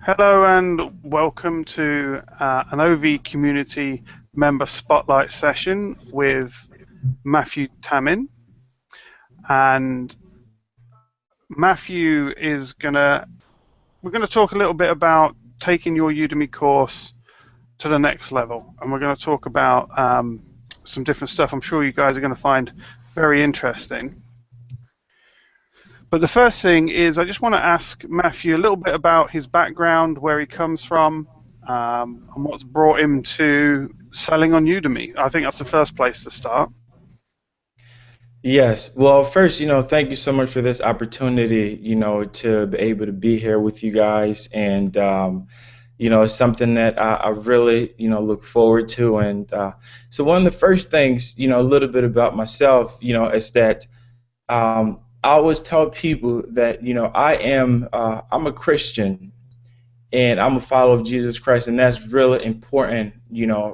Hello and welcome to an OV Community Member Spotlight session with Mathew Tamin. And Mathew is we're gonna talk a little bit about taking your Udemy course to the next level, and we're going to talk about some different stuff. I'm sure you guys are going to find very interesting. But the first thing is, I just want to ask Mathew a little bit about his background, where he comes from, and what's brought him to selling on Udemy. I think that's the first place to start. Yes. Well, first, thank you so much for this opportunity, to be able to be here with you guys. And, it's something that I really, look forward to. And so one of the first things, a little bit about myself, is that I always tell people that, I'm a Christian and I'm a follower of Jesus Christ, and that's really important.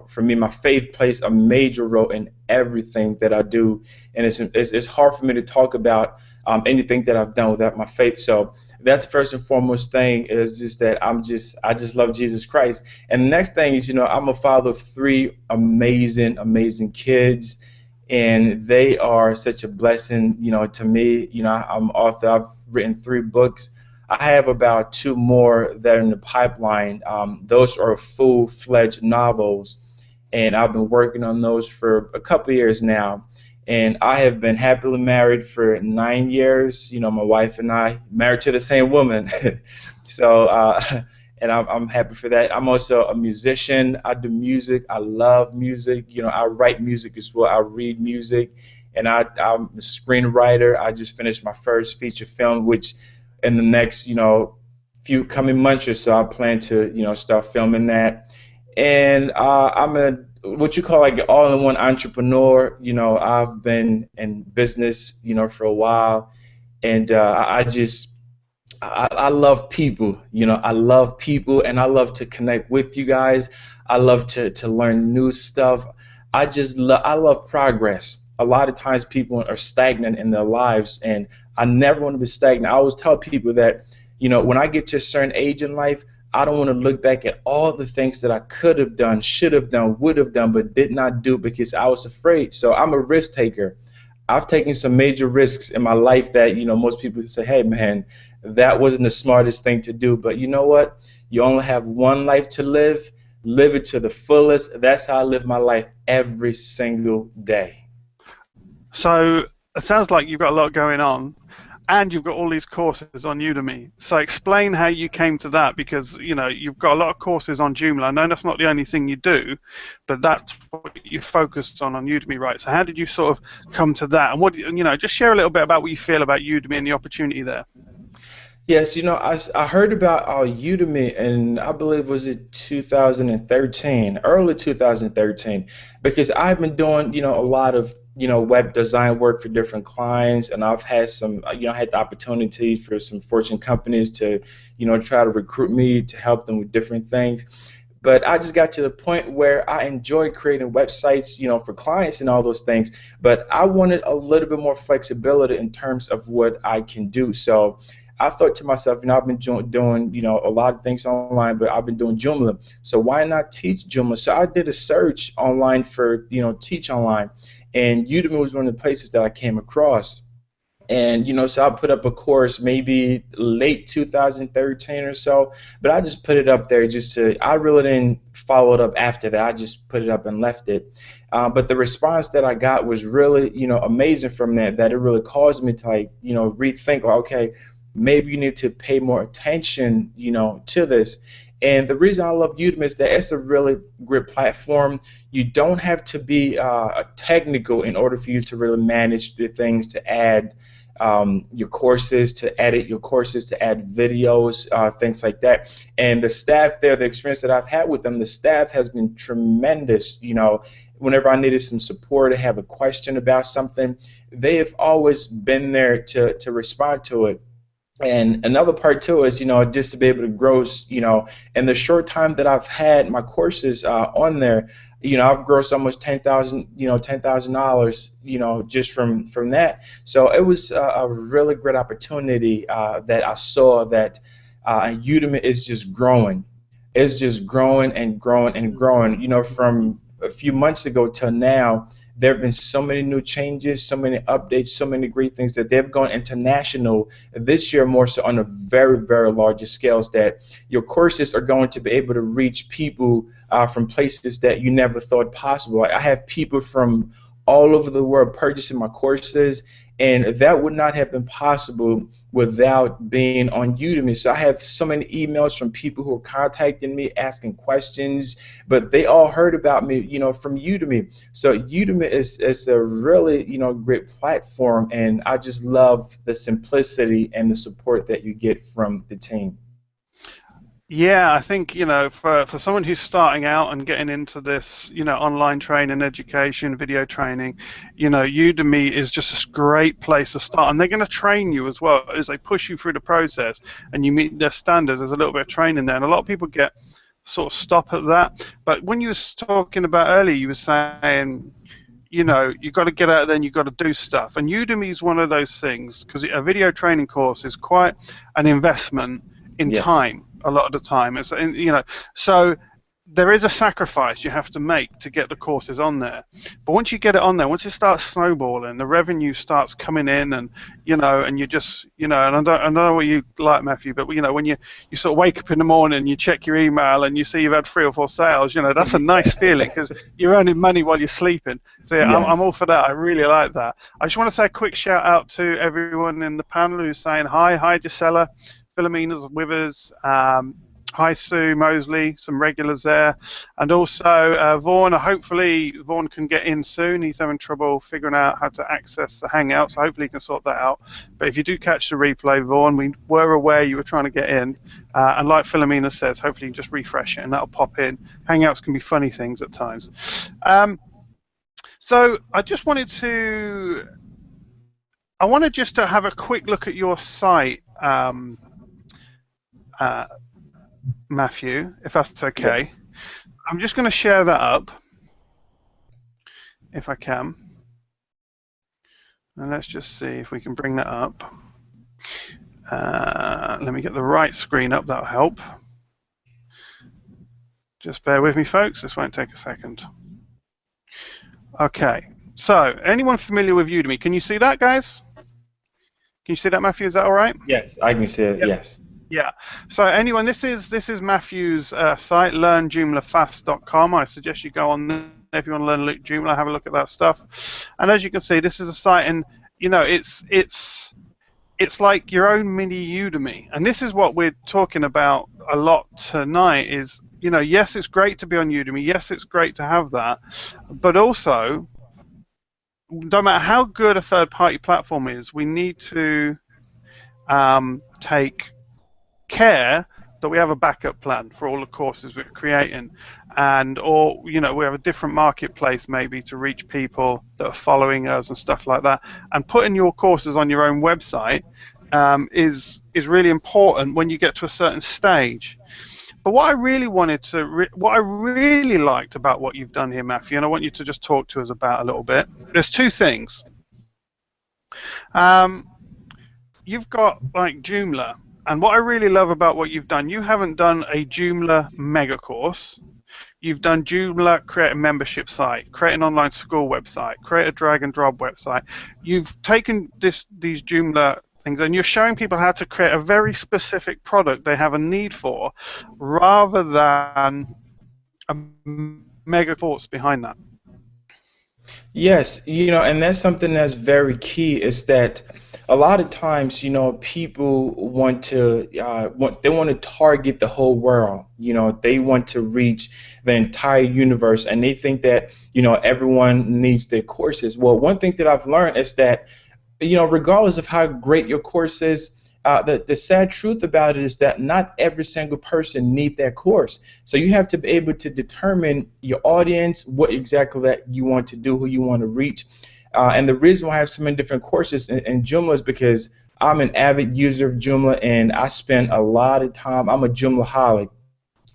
For me, my faith plays a major role in everything that I do, and it's hard for me to talk about anything that I've done without my faith. So that's the first and foremost thing, is just that I just love Jesus Christ. And the next thing is, I'm a father of three amazing kids, and they are such a blessing, to me. I'm an author. I've written 3 books. I have about 2 more that are in the pipeline. Those are full-fledged novels, and I've been working on those for a couple of years now. And I have been happily married for 9 years. My wife and I married to the same woman. so, and I'm happy for that. I'm also a musician. I do music. I love music. I write music as well. I read music, and I'm a screenwriter. I just finished my first feature film, which in the next, few coming months or so, I plan to, start filming that. And I'm a what you call like an all-in-one entrepreneur. I've been in business, for a while, and I love people. I love people, and I love to connect with you guys. I love to learn new stuff. I love progress. A lot of times people are stagnant in their lives, and I never want to be stagnant. I always tell people that, when I get to a certain age in life, I don't want to look back at all the things that I could have done, should have done, would have done, but did not do because I was afraid. So I'm a risk taker. I've taken some major risks in my life that, most people say, hey, man, that wasn't the smartest thing to do. But you know what? You only have one life to live. Live it to the fullest. That's how I live my life every single day. So it sounds like you've got a lot going on, and you've got all these courses on Udemy. So explain how you came to that, because you've got a lot of courses on Joomla. I know that's not the only thing you do, but that's what you focused on Udemy, right? So how did you sort of come to that? And just share a little bit about what you feel about Udemy and the opportunity there. Yes, I heard about Udemy, and I believe was it 2013, early 2013, because I've been doing, a lot of, web design work for different clients, and I've had I had the opportunity for some Fortune companies to, try to recruit me to help them with different things. But I just got to the point where I enjoy creating websites, for clients and all those things, but I wanted a little bit more flexibility in terms of what I can do. So I thought to myself, I've been doing, a lot of things online, but I've been doing Joomla. So why not teach Joomla? So I did a search online for, teach online, and Udemy was one of the places that I came across. And so I put up a course maybe late 2013 or so, but I just put it up there I really didn't follow it up after that. I just put it up and left it. But the response that I got was really, amazing from that it really caused me to rethink, okay, maybe you need to pay more attention, to this. And the reason I love Udemy is that it's a really great platform. You don't have to be a technical in order for you to really manage the things, to add your courses, to edit your courses, to add videos, things like that. And the staff there, the experience that I've had with them, the staff has been tremendous. Whenever I needed some support or have a question about something, they have always been there to respond to it. And another part too is, just to be able to grow, in the short time that I've had my courses on there, I've grown almost $10,000, just from that. So it was a really great opportunity that I saw that and Udemy is just growing. It's just growing and growing and growing. You know, from a few months ago till now, there have been so many new changes, so many updates, so many great things that they've gone international this year, more so on a very, very larger scales, that your courses are going to be able to reach people from places that you never thought possible. I have people from all over the world purchasing my courses, and that would not have been possible without being on Udemy. So I have so many emails from people who are contacting me, asking questions, but they all heard about me, you know, from Udemy. So Udemy is a really, you know, great platform, and I just love the simplicity and the support that you get from the team. Yeah, I think, for someone who's starting out and getting into this, online training, education, video training, Udemy is just a great place to start. And they're going to train you as well as they push you through the process and you meet their standards. There's a little bit of training there. And a lot of people get sort of stop at that. But when you were talking about earlier, you were saying, you've got to get out there and you've got to do stuff. And Udemy is one of those things, because a video training course is quite an investment in Yes. time a lot of the time. So there is a sacrifice you have to make to get the courses on there. But once you get it on there, once it starts snowballing, the revenue starts coming in, and and you just, and I don't know what you like, Mathew, but when you sort of wake up in the morning, you check your email and you see you've had 3 or 4 sales, that's a nice feeling, because you're earning money while you're sleeping. So yeah, I'm Yes. all for that. I really like that. I just want to say a quick shout out to everyone in the panel who's saying hi. Hi, Gisela. Philomena's with us. Hi, Sue Mosley, some regulars there. And also Vaughan. Hopefully Vaughan can get in soon. He's having trouble figuring out how to access the Hangout, so hopefully he can sort that out. But if you do catch the replay, Vaughan, we were aware you were trying to get in. And like Philomena says, hopefully you can just refresh it and that'll pop in. Hangouts can be funny things at times. So I just wanted to... I wanted just to have a quick look at your site, Mathew, if that's okay. Yep. I'm just going to share that up, if I can. And let's just see if we can bring that up. Let me get the right screen up, that'll help. Just bear with me, folks, this won't take a second. Okay, so anyone familiar with Udemy? Can you see that, guys? Can you see that, Mathew? Is that all right? Yes, I can see it. Yep. Yes. Yeah. So anyone, this is Mathew's site, learnjoomlafast.com. I suggest you go on there if you want to learn Joomla, have a look at that stuff. And as you can see, this is a site, and it's like your own mini Udemy. And this is what we're talking about a lot tonight. Is yes, it's great to be on Udemy. Yes, it's great to have that, but also, no matter how good a third-party platform is, we need to take care that we have a backup plan for all the courses we're creating, or we have a different marketplace maybe to reach people that are following us and stuff like that. And putting your courses on your own website is really important when you get to a certain stage. But what I really liked about what you've done here, Mathew, and I want you to just talk to us about a little bit. There's 2 things. You've got like Joomla, and what I really love about what you've done, you haven't done a Joomla mega course. You've done Joomla, create a membership site, create an online school website, create a drag and drop website. You've taken these Joomla things, and you're showing people how to create a very specific product they have a need for, rather than a mega course behind that. Yes, and that's something that's very key, is that a lot of times, people want to target the whole world. They want to reach the entire universe, and they think that, everyone needs their courses. Well, one thing that I've learned is that, regardless of how great your course is, the sad truth about it is that not every single person needs that course. So you have to be able to determine your audience, what exactly that you want to do, who you want to reach. And the reason why I have so many different courses in Joomla is because I'm an avid user of Joomla, and I spend a lot of time. I'm a Joomlaholic.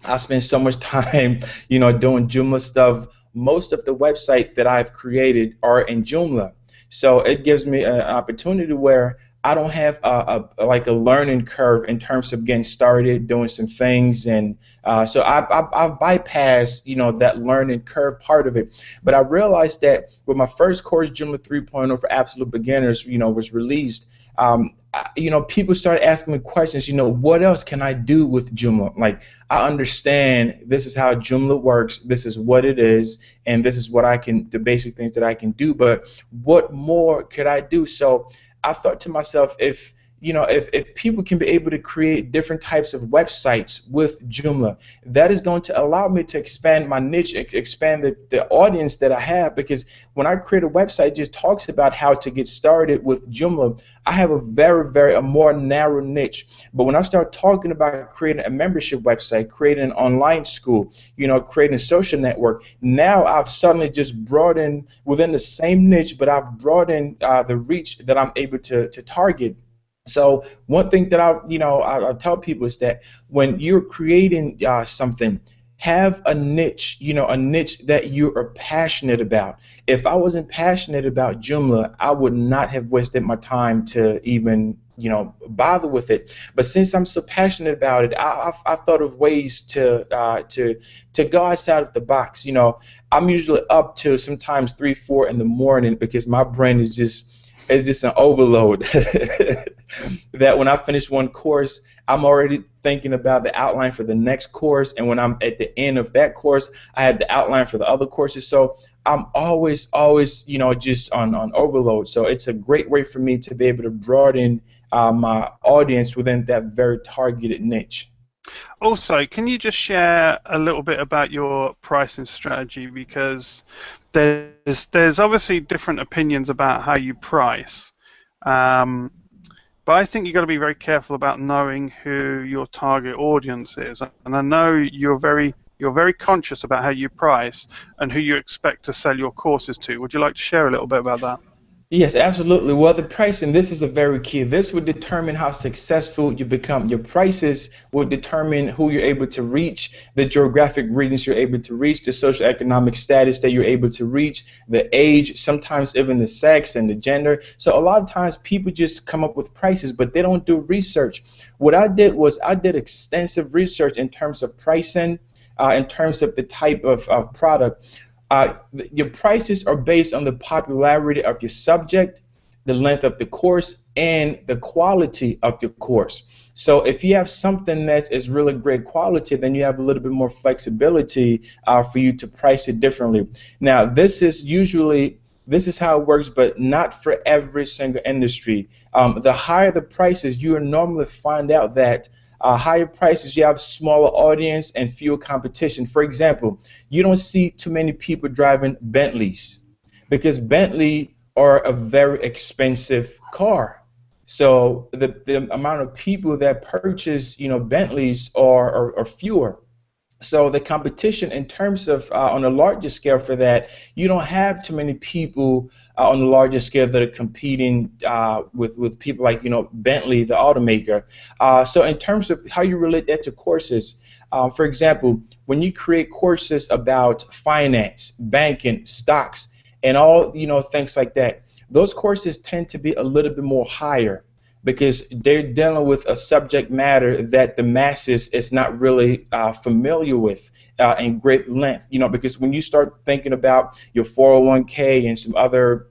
I spend so much time, doing Joomla stuff. Most of the websites that I've created are in Joomla. So it gives me an opportunity where I don't have like a learning curve in terms of getting started, doing some things, and so I've bypassed that learning curve part of it. But I realized that with my first course, Joomla 3.0 for absolute beginners, was released. People started asking me questions. What else can I do with Joomla? Like, I understand this is how Joomla works. This is what it is, and this is what the basic things that I can do. But what more could I do? So I thought to myself, if people can be able to create different types of websites with Joomla, that is going to allow me to expand my niche, expand the audience that I have. Because when I create a website, it just talks about how to get started with Joomla, I have a more narrow niche. But when I start talking about creating a membership website, creating an online school, creating a social network, now I've suddenly just broadened within the same niche, but I've broadened the reach that I'm able to target. So one thing that I tell people is that when you're creating something, have a niche, a niche that you are passionate about. If I wasn't passionate about Joomla, I would not have wasted my time to even bother with it. But since I'm so passionate about it, I thought of ways to go outside of the box. I'm usually up to sometimes 3, 4 in the morning because my brain is just an overload. That when I finish one course, I'm already thinking about the outline for the next course, and when I'm at the end of that course, I have the outline for the other courses. So I'm always just on overload. So it's a great way for me to be able to broaden my audience within that very targeted niche. Also, can you just share a little bit about your pricing strategy? Because there's obviously different opinions about how you price, but I think you've got to be very careful about knowing who your target audience is. And I know you're very conscious about how you price and who you expect to sell your courses to. Would you like to share a little bit about that? Yes, absolutely. Well, the pricing, this is a very key. This would determine how successful you become. Your prices will determine who you're able to reach, the geographic regions you're able to reach, the socioeconomic status that you're able to reach, the age, sometimes even the sex and the gender. So a lot of times people just come up with prices, but they don't do research. What I did was I did extensive research in terms of pricing, in terms of the type of product. Your prices are based on the popularity of your subject, the length of the course, and the quality of your course. So if you have something that is really great quality, then you have a little bit more flexibility for you to price it differently. Now, this is how it works, but not for every single industry. The higher the prices, you will normally find out that higher prices, you have smaller audience and fewer competition. For example, you don't see too many people driving Bentleys because Bentley are a very expensive car. So the amount of people that purchase Bentleys are fewer. So the competition in terms of on a larger scale for that, you don't have too many people on the larger scale that are competing with people like Bentley, the automaker. So in terms of how you relate that to courses, for example, when you create courses about finance, banking, stocks, and all things like that, those courses tend to be a little bit more higher, because they're dealing with a subject matter that the masses is not really familiar with in great length. Because when you start thinking about your 401k and some other,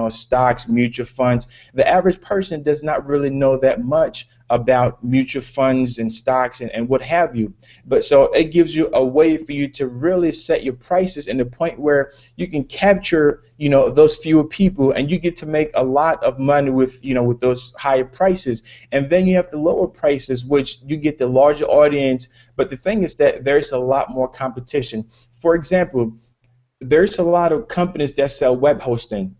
stocks, mutual funds, the average person does not really know that much about mutual funds and stocks and what have you. But so it gives you a way for you to really set your prices in the point where you can capture, those fewer people, and you get to make a lot of money with those higher prices. And then you have the lower prices, which you get the larger audience. But the thing is that there's a lot more competition. For example, there's a lot of companies that sell web hosting.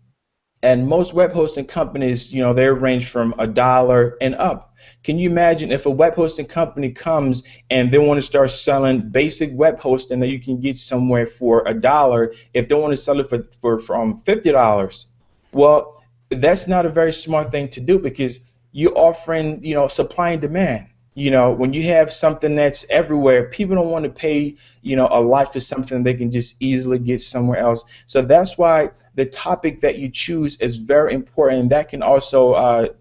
And most web hosting companies, they range from $1 and up. Can you imagine if a web hosting company comes and they want to start selling basic web hosting that you can get somewhere for $1, if they want to sell it for from $50? Well, that's not a very smart thing to do, because you're offering, supply and demand. When you have something that's everywhere, people don't want to pay, a lot for something they can just easily get somewhere else. So that's why the topic that you choose is very important, and that can also,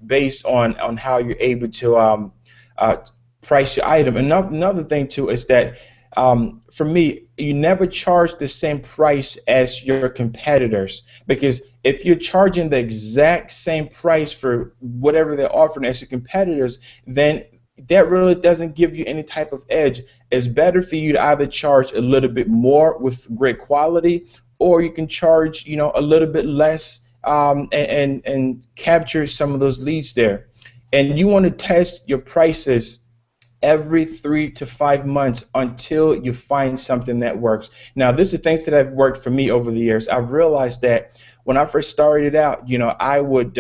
based on how you're able to uh, price your item. Another thing too is that for me, you never charge the same price as your competitors, because if you're charging the exact same price for whatever they're offering as your competitors, then that really doesn't give you any type of edge. It's better for you to either charge a little bit more with great quality, or you can charge, a little bit less, and capture some of those leads there. And you want to test your prices every 3 to 5 months until you find something that works. Now, this is things that have worked for me over the years. I've realized that when I first started out, I would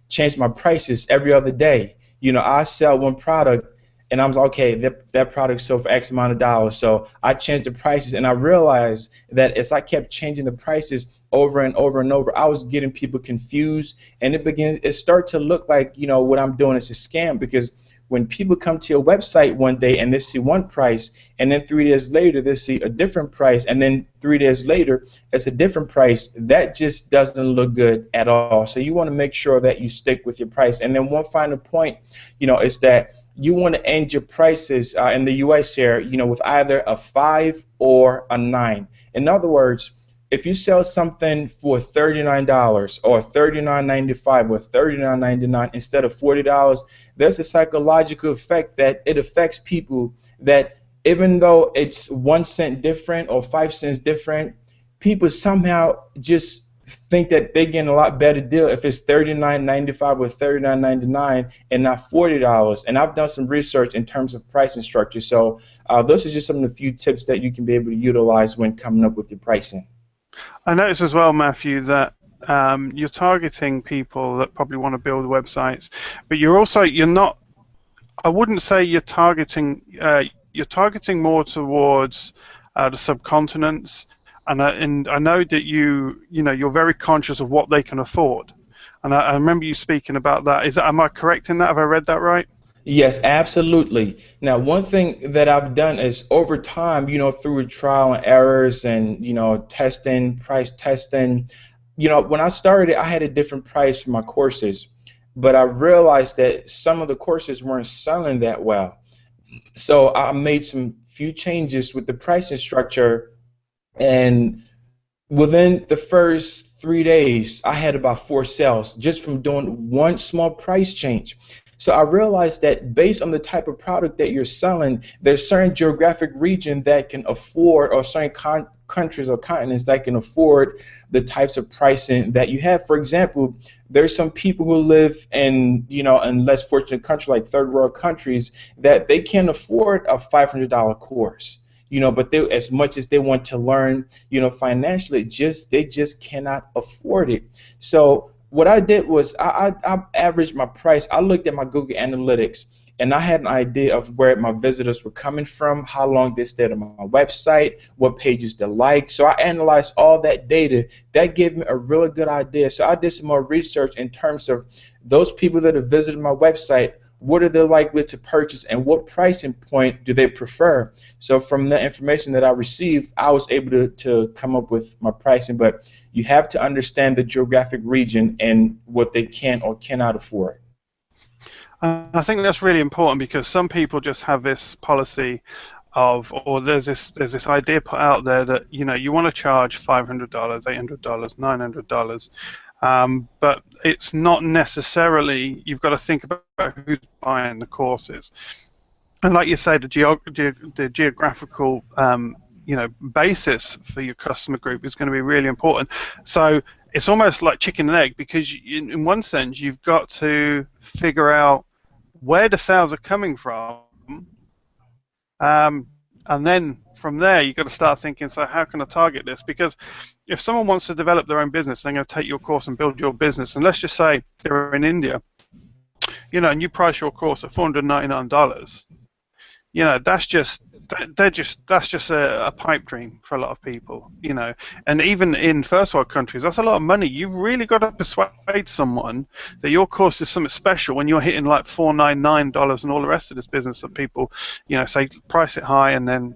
change my prices every other day. I sell one product, and I'm like, okay, that product sold for X amount of dollars. So I changed the prices, and I realized that as I kept changing the prices over and over and over, I was getting people confused, and it started to look like, what I'm doing is a scam, because when people come to your website one day and they see one price, and then 3 days later they see a different price, and then 3 days later it's a different price, that just doesn't look good at all. So you want to make sure that you stick with your price. And then one final point, is that you want to end your prices in the US here, with either a 5 or a 9. In other words, if you sell something for $39 or $39.95 or $39.99 instead of $40, there's a psychological effect that it affects people, that even though it's 1 cent different or 5 cents different, people somehow just think that they're getting a lot better deal if it's $39.95 or $39.99 and not $40. And I've done some research in terms of pricing structure. So those are just some of the few tips that you can be able to utilize when coming up with your pricing. I notice as well, Matthew, that you're targeting people that probably want to build websites, but you're not. I wouldn't say you're targeting. You're targeting more towards the subcontinents, and I know that you're very conscious of what they can afford, and I remember you speaking about that. Am I correct in that? Have I read that right? Yes, absolutely. Now, one thing that I've done is over time, through trial and errors and, testing, price testing, when I started, I had a different price for my courses, but I realized that some of the courses weren't selling that well. So I made some few changes with the pricing structure, and within the first 3 days, I had about 4 sales just from doing one small price change. So I realized that based on the type of product that you're selling, there's certain geographic region that can afford, or certain countries or continents that can afford the types of pricing that you have. For example, there's some people who live in, in less fortunate countries like third world countries that they can't afford a $500 course. But as much as they want to learn, financially, they just cannot afford it. So what I did was I averaged my price. I looked at my Google Analytics, and I had an idea of where my visitors were coming from, how long they stayed on my website, what pages they liked. So I analyzed all that data. That gave me a really good idea. So I did some more research in terms of those people that have visited my website. What are they likely to purchase, and what pricing point do they prefer? So from the information that I received, I was able to come up with my pricing. But you have to understand the geographic region and what they can or cannot afford. I think that's really important, because some people just have this policy of, or there's this idea put out there that you want to charge $500, $800, $900. But it's not necessarily. You've got to think about who's buying the courses, and like you say, the geographical basis for your customer group is going to be really important. So it's almost like chicken and egg, because in one sense you've got to figure out where the sales are coming from, and then from there you've got to start thinking, so how can I target this? Because if someone wants to develop their own business, they're going to take your course and build your business. And let's just say they're in India, and you price your course at $499. That's just a pipe dream for a lot of people. And even in first world countries, that's a lot of money. You've really got to persuade someone that your course is something special when you're hitting like $499 and all the rest of this business that people, say price it high, and then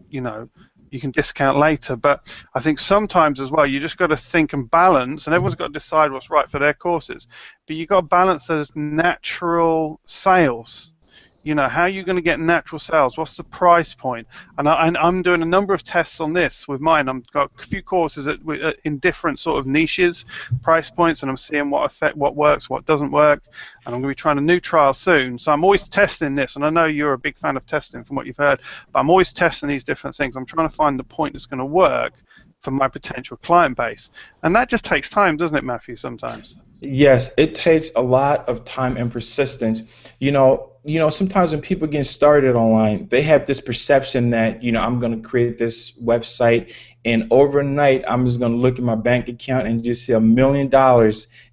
you can discount later. But I think sometimes as well, you just got to think and balance, and everyone's got to decide what's right for their courses. But you got to balance those natural sales. You know, how are you going to get natural sales? What's the price point? And I'm doing a number of tests on this with mine. I've got a few courses in different sort of niches, price points, and I'm seeing what works, what doesn't work. And I'm going to be trying a new trial soon. So I'm always testing this, and I know you're a big fan of testing from what you've heard, but I'm always testing these different things. I'm trying to find the point that's going to work for my potential client base. And that just takes time, doesn't it, Mathew, sometimes? Yes, it takes a lot of time and persistence. Sometimes when people get started online, they have this perception that, I'm going to create this website and overnight I'm just going to look at my bank account and just see $1 million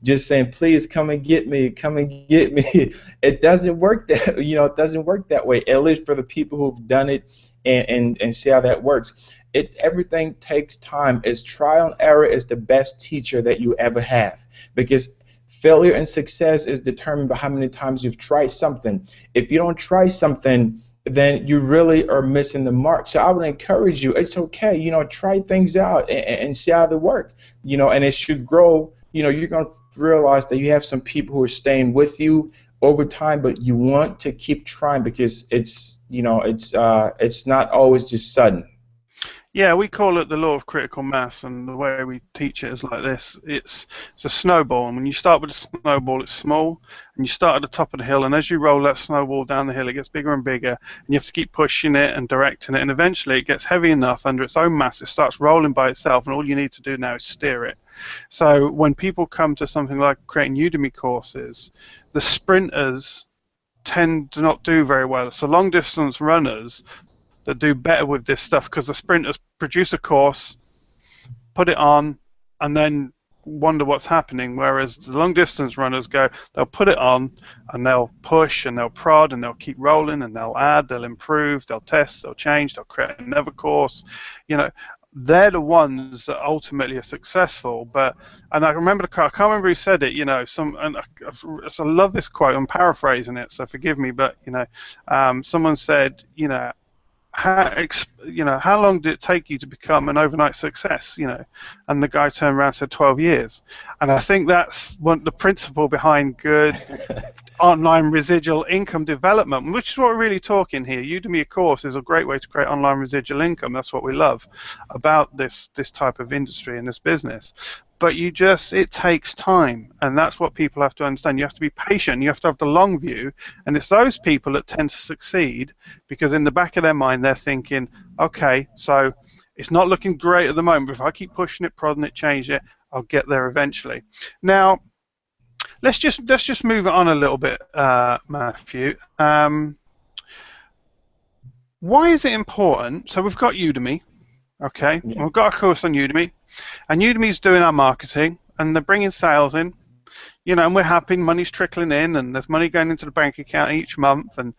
just saying, please come and get me, come and get me. It doesn't work it doesn't work that way, at least for the people who've done it and see how that works. Everything takes time. Trial and error is the best teacher that you ever have, because failure and success is determined by how many times you've tried something. If you don't try something, then you really are missing the mark. So I would encourage you, it's okay, try things out and see how they work, and as you grow, you're going to realize that you have some people who are staying with you over time, but you want to keep trying because it's not always just sudden. Yeah, we call it the law of critical mass, and the way we teach it is like this. It's a snowball, and when you start with a snowball, it's small, and you start at the top of the hill, and as you roll that snowball down the hill, it gets bigger and bigger, and you have to keep pushing it and directing it, and eventually it gets heavy enough under its own mass, it starts rolling by itself, and all you need to do now is steer it. So when people come to something like creating Udemy courses, the sprinters tend to not do very well. It's the long-distance runners that do better with this stuff, because the sprinters produce a course, put it on, and then wonder what's happening, whereas the long distance runners they'll put it on and they'll push and they'll prod and they'll keep rolling and they'll add, they'll improve, they'll test, they'll change, they'll create another course. They're the ones that ultimately are successful. And I remember, I can't remember who said it, and I love this quote, I'm paraphrasing it, so forgive me, but someone said, how long did it take you to become an overnight success? And the guy turned around and said 12 years. And I think that's the principle behind good online residual income development, which is what we're really talking here. Udemy, of course, is a great way to create online residual income. That's what we love about this type of industry and this business. But it takes time, and that's what people have to understand. You have to be patient, you have to have the long view, and it's those people that tend to succeed, because in the back of their mind they're thinking, okay, so it's not looking great at the moment, but if I keep pushing it, prodding it, changing it, I'll get there eventually. Now, let's just move it on a little bit, Mathew. Why is it important? So we've got Udemy, okay, Yeah. we've got a course on Udemy. And Udemy's doing our marketing, and they're bringing sales in, and we're happy, money's trickling in, and there's money going into the bank account each month, and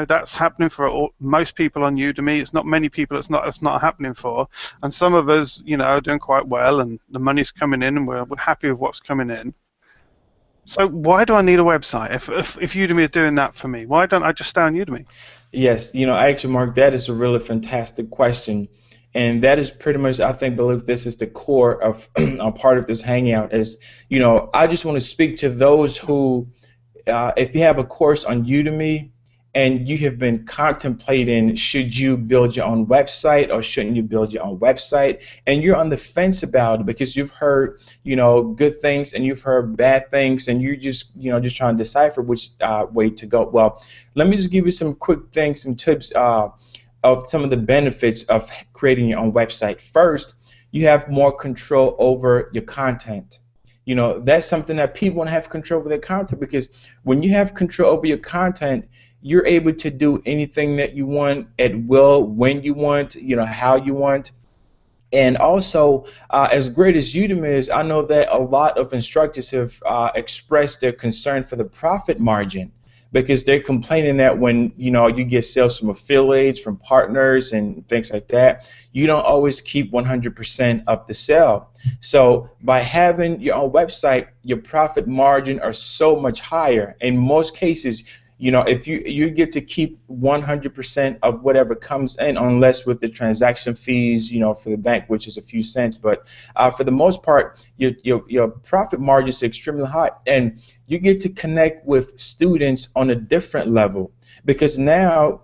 that's happening for most people on Udemy. It's not many people it's not happening for, and some of us, are doing quite well, and the money's coming in, and we're happy with what's coming in. So why do I need a website if Udemy are doing that for me? Why don't I just stay on Udemy? Yes, actually, Mark, that is a really fantastic question. And that is pretty much, believe this is the core of a part of this hangout is, I just want to speak to those who, if you have a course on Udemy and you have been contemplating, should you build your own website or shouldn't you build your own website, and you're on the fence about it because you've heard, good things and you've heard bad things, and you're just trying to decipher which way to go. Well, let me just give you some quick things, some tips of some of the benefits of creating your own website. First, you have more control over your content. That's something that people want to have control over their content, because when you have control over your content, you're able to do anything that you want at will, when you want, how you want. And also, as great as Udemy is, I know that a lot of instructors have expressed their concern for the profit margin, because they're complaining that when you get sales from affiliates, from partners, and things like that, you don't always keep 100% of the sale. So by having your own website, your profit margin are so much higher. In most cases, If you get to keep 100% of whatever comes in, unless with the transaction fees, for the bank, which is a few cents. But for the most part, your profit margin is extremely high, and you get to connect with students on a different level, because now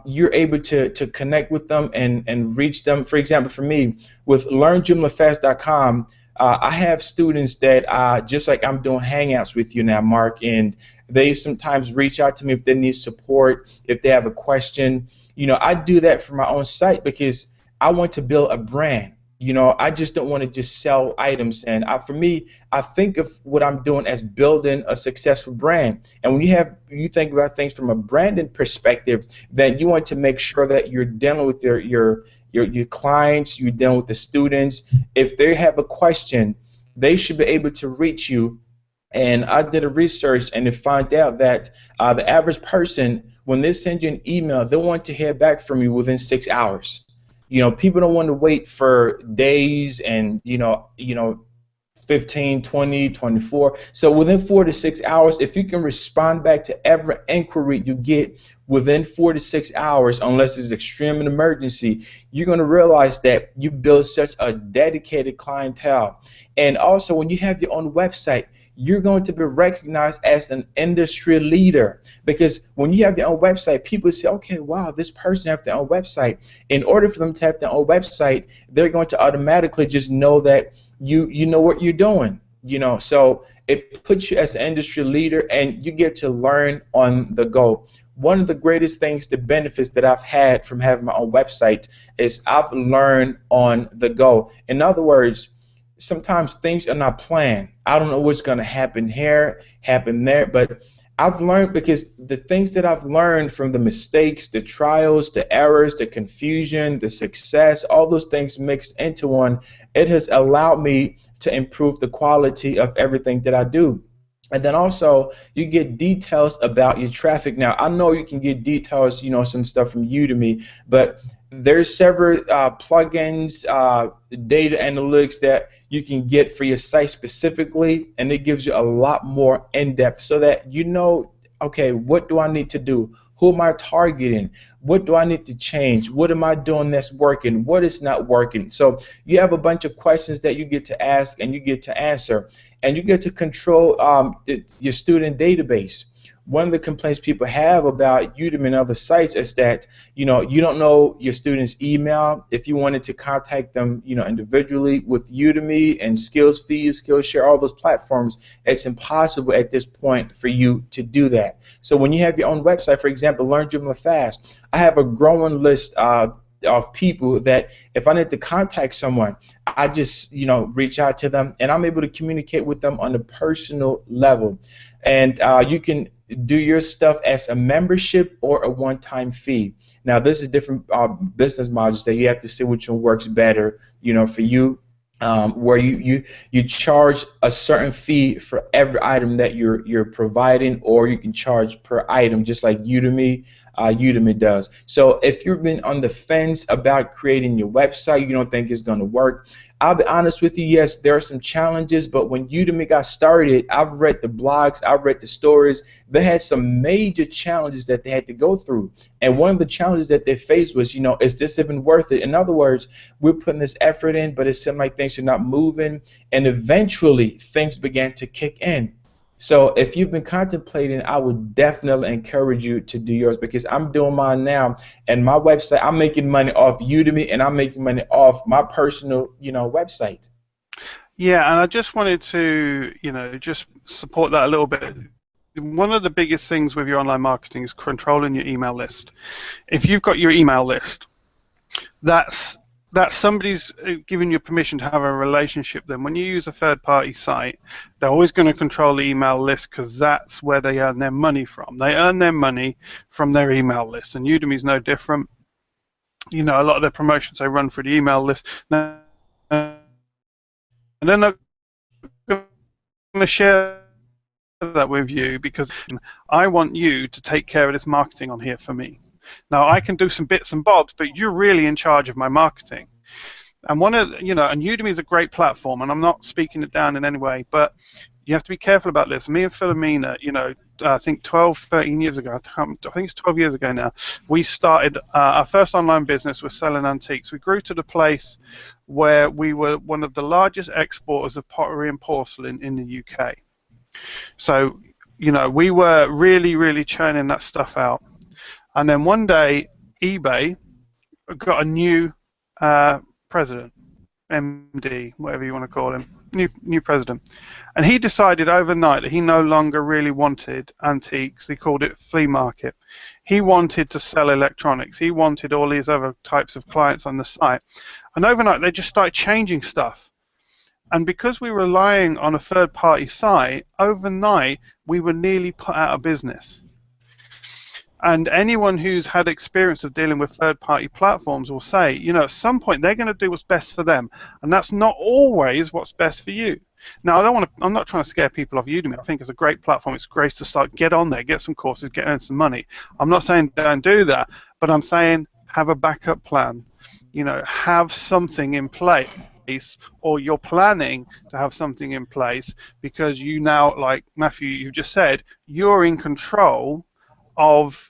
you're able to connect with them and reach them. For example, for me, with LearnJoomlaFast.com, I have students that just like I'm doing Hangouts with you now, Mark, and they sometimes reach out to me if they need support, if they have a question. I do that for my own site because I want to build a brand. I just don't want to just sell items. And for me, I think of what I'm doing as building a successful brand. And when you think about things from a branding perspective, then you want to make sure that you're dealing with your clients, you're dealing with the students. If they have a question, they should be able to reach you. And I did a research and it found out that the average person, when they send you an email, they want to hear back from you within 6 hours. People don't want to wait for days and 15, 20, 24. So within 4 to 6 hours, if you can respond back to every inquiry you get within 4 to 6 hours, unless it's extreme an emergency, you're going to realize that you build such a dedicated clientele. And also, when you have your own website, you're going to be recognized as an industry leader, because when you have your own website, people say, okay, wow, this person has their own website. In order for them to have their own website, they're going to automatically just know that you know what you're doing. So it puts you as an industry leader, and you get to learn on the go. One of the greatest things, the benefits that I've had from having my own website, is I've learned on the go. In other words, sometimes things are not planned. I don't know what's going to happen here, happen there, but I've learned, because the things that I've learned from the mistakes, the trials, the errors, the confusion, the success, all those things mixed into one, it has allowed me to improve the quality of everything that I do. And then also, you get details about your traffic. Now, I know you can get details, some stuff from Udemy, but there's several plugins, data analytics that you can get for your site specifically, and it gives you a lot more in-depth, so that okay, what do I need to do? Who am I targeting? What do I need to change? What am I doing that's working? What is not working? So you have a bunch of questions that you get to ask and you get to answer, and you get to control your student database. One of the complaints people have about Udemy and other sites is that you don't know your students' email. If you wanted to contact them individually with Udemy and SkillsFeed, Skillshare, all those platforms, it's impossible at this point for you to do that. So when you have your own website, for example, Learn Joomla Fast, I have a growing list of people that if I need to contact someone, I just reach out to them, and I'm able to communicate with them on a personal level. And you can do your stuff as a membership or a one-time fee. Now, this is different business models that you have to see which one works better, for you. Where you charge a certain fee for every item that you're providing, or you can charge per item, just like Udemy does. So if you've been on the fence about creating your website, you don't think it's going to work, I'll be honest with you, yes, there are some challenges, but when Udemy got started, I've read the blogs, I've read the stories. They had some major challenges that they had to go through. And one of the challenges that they faced was, is this even worth it? In other words, we're putting this effort in, but it seemed like things are not moving. And eventually, things began to kick in. So if you've been contemplating, I would definitely encourage you to do yours, because I'm doing mine now, and my website, I'm making money off Udemy, and I'm making money off my personal, website. Yeah, and I just wanted to, just support that a little bit. One of the biggest things with your online marketing is controlling your email list. If you've got your email list, that's somebody's giving you permission to have a relationship. Then when you use a third-party site, they're always going to control the email list, because that's where they earn their money from. They earn their money from their email list, and Udemy's no different. A lot of their promotions they run through the email list. Now, and then they're going to share that with you, because I want you to take care of this marketing on here for me. Now, I can do some bits and bobs, but you're really in charge of my marketing. And and Udemy is a great platform, and I'm not speaking it down in any way, but you have to be careful about this. Me and Philomena, I think 12, 13 years ago, I think it's 12 years ago now, we started our first online business was selling antiques. We grew to the place where we were one of the largest exporters of pottery and porcelain in the UK. So, we were really, really churning that stuff out. And then one day, eBay got a new president, MD, whatever you want to call him, new president. And he decided overnight that he no longer really wanted antiques. He called it flea market. He wanted to sell electronics. He wanted all these other types of clients on the site. And overnight, they just started changing stuff. And because we were relying on a third-party site, overnight, we were nearly put out of business. And anyone who's had experience of dealing with third-party platforms will say, at some point they're going to do what's best for them, and that's not always what's best for you. Now, I'm not trying to scare people off Udemy. I think it's a great platform. It's great to start, get on there, get some courses, earn some money. I'm not saying don't do that, but I'm saying have a backup plan. Have something in place, or you're planning to have something in place, because you now, like Mathew, you just said, you're in control of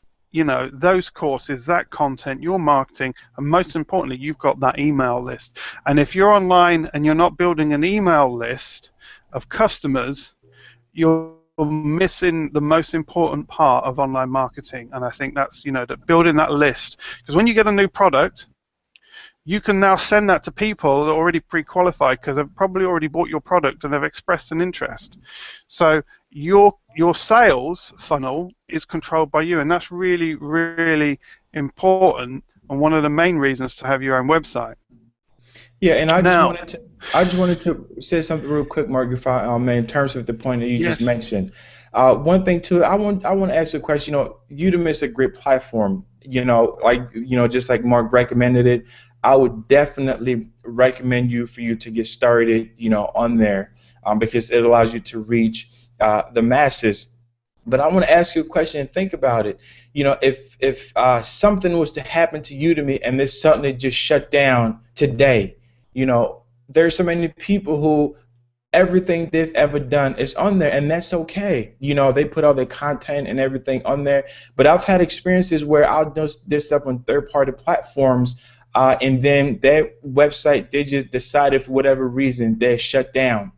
those courses, that content, your marketing, and most importantly, you've got that email list. And if you're online and you're not building an email list of customers, you're missing the most important part of online marketing. And I think that's that building that list, because when you get a new product, you can now send that to people that are already pre-qualified, because they've probably already bought your product and they've expressed an interest. So your sales funnel is controlled by you, and that's really, really important, and one of the main reasons to have your own website. Yeah, and I just wanted to say something real quick, Mark, if in terms of the point that you just mentioned. One thing too, I want to ask you a question. Udemy is a great platform. Just like Mark recommended it, I would definitely recommend for you to get started, on there, because it allows you to reach the masses. But I want to ask you a question and think about it. If something was to happen to Udemy and this suddenly just shut down today, there's so many people who everything they've ever done is on there, and that's okay. They put all their content and everything on there. But I've had experiences where I'll do this stuff on third-party platforms, and then their website, they just decided for whatever reason they shut down,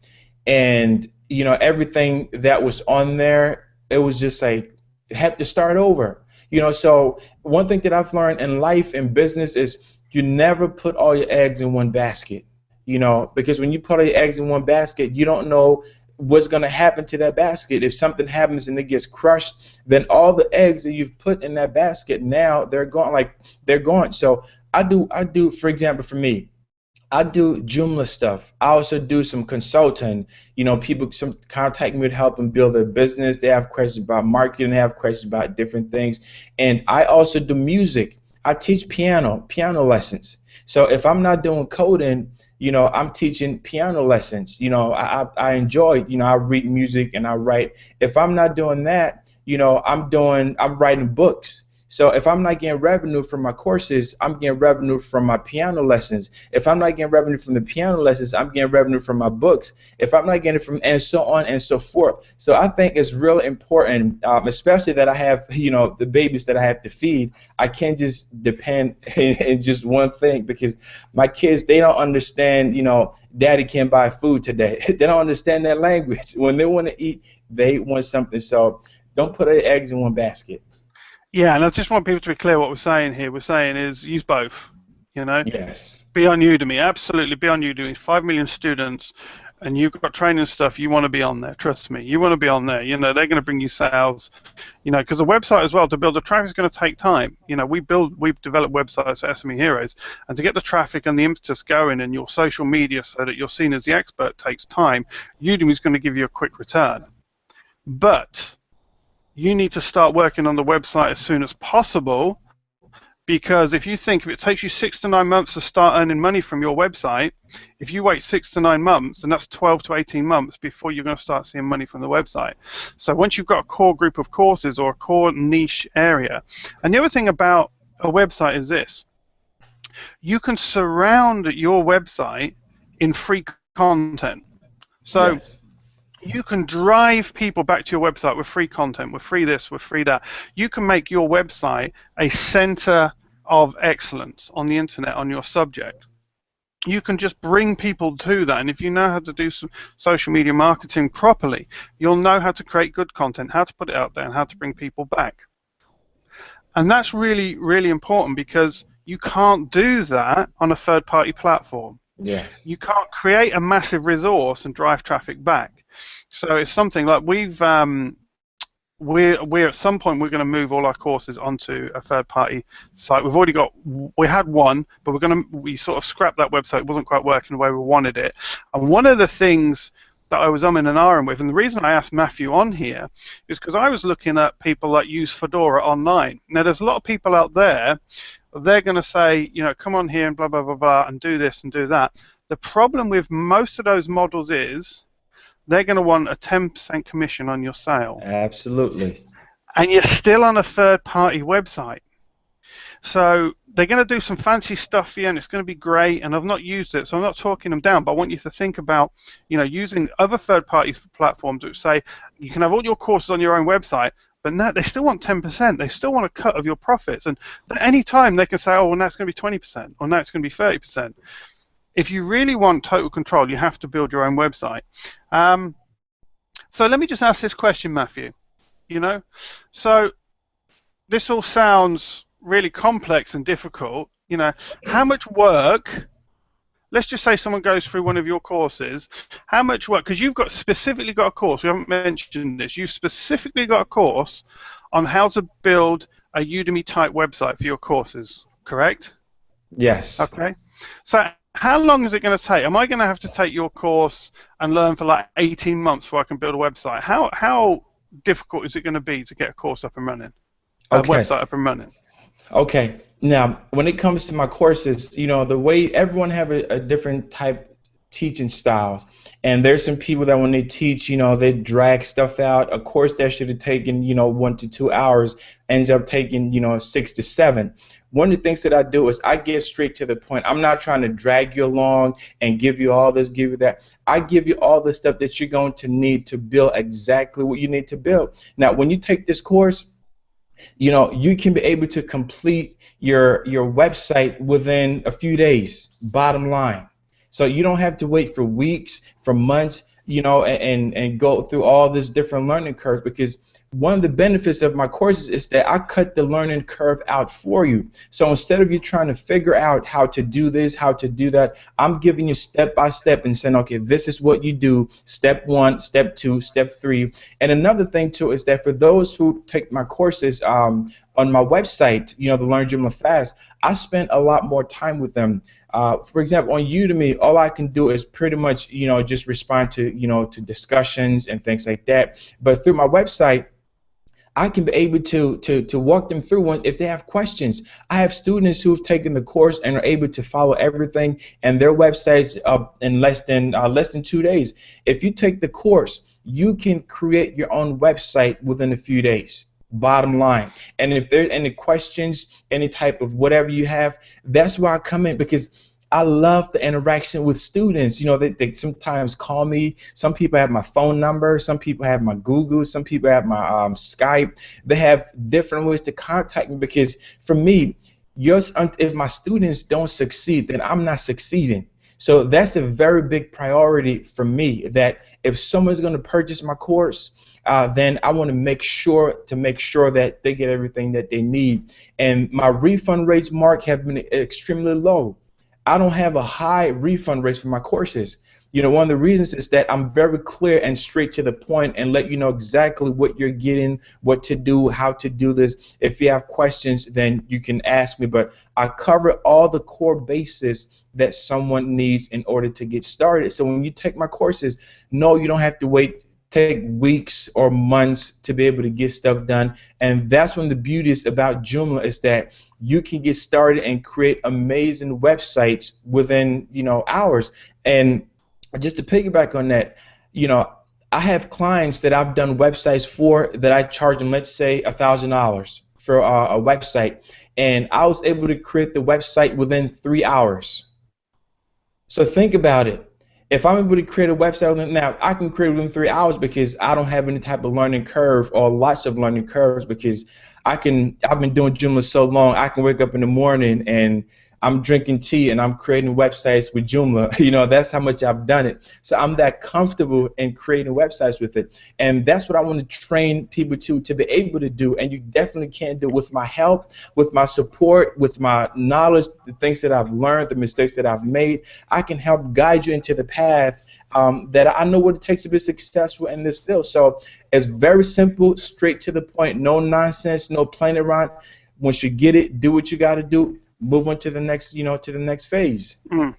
and everything that was on there, it was just like had to start over. So one thing that I've learned in life and business is you never put all your eggs in one basket. Because when you put all your eggs in one basket, you don't know what's going to happen to that basket. If something happens and it gets crushed, then all the eggs that you've put in that basket, now they're gone. So I do, for example, for me, I do Joomla stuff. I also do some consulting. People contact me to help them build their business. They have questions about marketing. They have questions about different things. And I also do music. I teach piano lessons. So if I'm not doing coding, I'm teaching piano lessons. I enjoy, I read music and I write. If I'm not doing that, I'm writing books. So if I'm not getting revenue from my courses, I'm getting revenue from my piano lessons. If I'm not getting revenue from the piano lessons, I'm getting revenue from my books. If I'm not getting it from, and so on and so forth. So I think it's real important, especially that I have, the babies that I have to feed. I can't just depend in just one thing, because my kids, they don't understand, daddy can't buy food today. They don't understand that language. When they want to eat, they want something. So don't put your eggs in one basket. Yeah, and I just want people to be clear what we're saying here. We're saying is use both, Yes. Be on Udemy, absolutely be on Udemy. 5 million students, and you've got training stuff, you want to be on there, trust me. You want to be on there. They're going to bring you sales, because a website as well, to build the traffic is going to take time. We've developed websites at SME Heroes, and to get the traffic and the impetus going and your social media so that you're seen as the expert takes time. Udemy is going to give you a quick return. But you need to start working on the website as soon as possible, because if it takes you 6 to 9 months to start earning money from your website, if you wait 6 to 9 months, then that's 12 to 18 months before you're going to start seeing money from the website. So once you've got a core group of courses or a core niche area, and the other thing about a website is this: you can surround your website in free content. So. Yes. You can drive people back to your website with free content, with free this, with free that. You can make your website a center of excellence on the internet on your subject. You can just bring people to that. And if you know how to do some social media marketing properly, you'll know how to create good content, how to put it out there, and how to bring people back. And that's really, really important because you can't do that on a third-party platform. Yes. You can't create a massive resource and drive traffic back. So it's something like we're at some point we're going to move all our courses onto a third-party site. We had one, but we sort of scrapped that website. It wasn't quite working the way we wanted it. And one of the things that I was umming and ahhing with, and the reason I asked Mathew on here is because I was looking at people that use Fedora online. Now there's a lot of people out there. They're going to say, come on here and blah blah blah blah and do this and do that. The problem with most of those models is they're going to want a 10% commission on your sale. Absolutely. And you're still on a third-party website. So they're going to do some fancy stuff for you, and it's going to be great, and I've not used it, so I'm not talking them down, but I want you to think about using other third-party platforms which say you can have all your courses on your own website, but no, they still want 10%. They still want a cut of your profits. And at any time, they can say, oh, well, now it's going to be 20%, or now it's going to be 30%. If you really want total control, you have to build your own website. So let me just ask this question, Mathew. So this all sounds really complex and difficult. How much work? Let's just say someone goes through one of your courses. How much work? Because you've specifically got a course. We haven't mentioned this. You've specifically got a course on how to build a Udemy type website for your courses. Correct? Yes. Okay. So how long is it going to take? Am I going to have to take your course and learn for like 18 months before I can build a website? How difficult is it going to be to get a course up and running, a website up and running? Okay. Now, when it comes to my courses, the way everyone have a different type teaching styles, and there's some people that when they teach, they drag stuff out. A course that should have taken 1 to 2 hours ends up taking 6 to 7. One of the things that I do is I get straight to the point. I'm not trying to drag you along and give you all this, give you that. I give you all the stuff that you're going to need to build exactly what you need to build. Now, when you take this course, you can be able to complete your website within a few days, bottom line. So you don't have to wait for weeks, for months, and go through all this different learning curves, because one of the benefits of my courses is that I cut the learning curve out for you. So instead of you trying to figure out how to do this, how to do that, I'm giving you step by step and saying, okay, this is what you do, step 1, step 2, step 3. And another thing too is that for those who take my courses on my website, the Learn Joomla Fast, I spend a lot more time with them. For example, on Udemy, all I can do is pretty much, just respond to, to discussions and things like that. But through my website, I can be able to walk them through one if they have questions. I have students who've taken the course and are able to follow everything, and their website's up in less than 2 days. If you take the course, you can create your own website within a few days. Bottom line. And if there's any questions, any type of whatever you have, that's why I come in, because I love the interaction with students. They sometimes call me. Some people have my phone number. Some people have my Google. Some people have my Skype. They have different ways to contact me, because for me, if my students don't succeed, then I'm not succeeding. So that's a very big priority for me, that if someone's going to purchase my course, then I want to make sure that they get everything that they need. And my refund rates, Mark, have been extremely low. I don't have a high refund rate for my courses. One of the reasons is that I'm very clear and straight to the point and let you know exactly what you're getting, what to do, how to do this. If you have questions, then you can ask me, but I cover all the core bases that someone needs in order to get started. So when you take my courses, no, you don't have to take weeks or months to be able to get stuff done. And that's one of the beauties about Joomla, is that you can get started and create amazing websites within hours. And just to piggyback on that, I have clients that I've done websites for that I charge them, let's say, $1,000 for a website, and I was able to create the website within 3 hours. So think about it. If I'm able to create a website within, now I can create within 3 hours because I don't have any type of learning curve or lots of learning curves because I've been doing Joomla so long I can wake up in the morning and I'm drinking tea and I'm creating websites with Joomla. That's how much I've done it. So I'm that comfortable in creating websites with it. And that's what I want to train people to be able to do. And you definitely can do it with my help, with my support, with my knowledge, the things that I've learned, the mistakes that I've made. I can help guide you into the path that I know what it takes to be successful in this field. So it's very simple, straight to the point, no nonsense, no playing around. Once you get it, do what you got to do. Move on to the next, to the next phase. And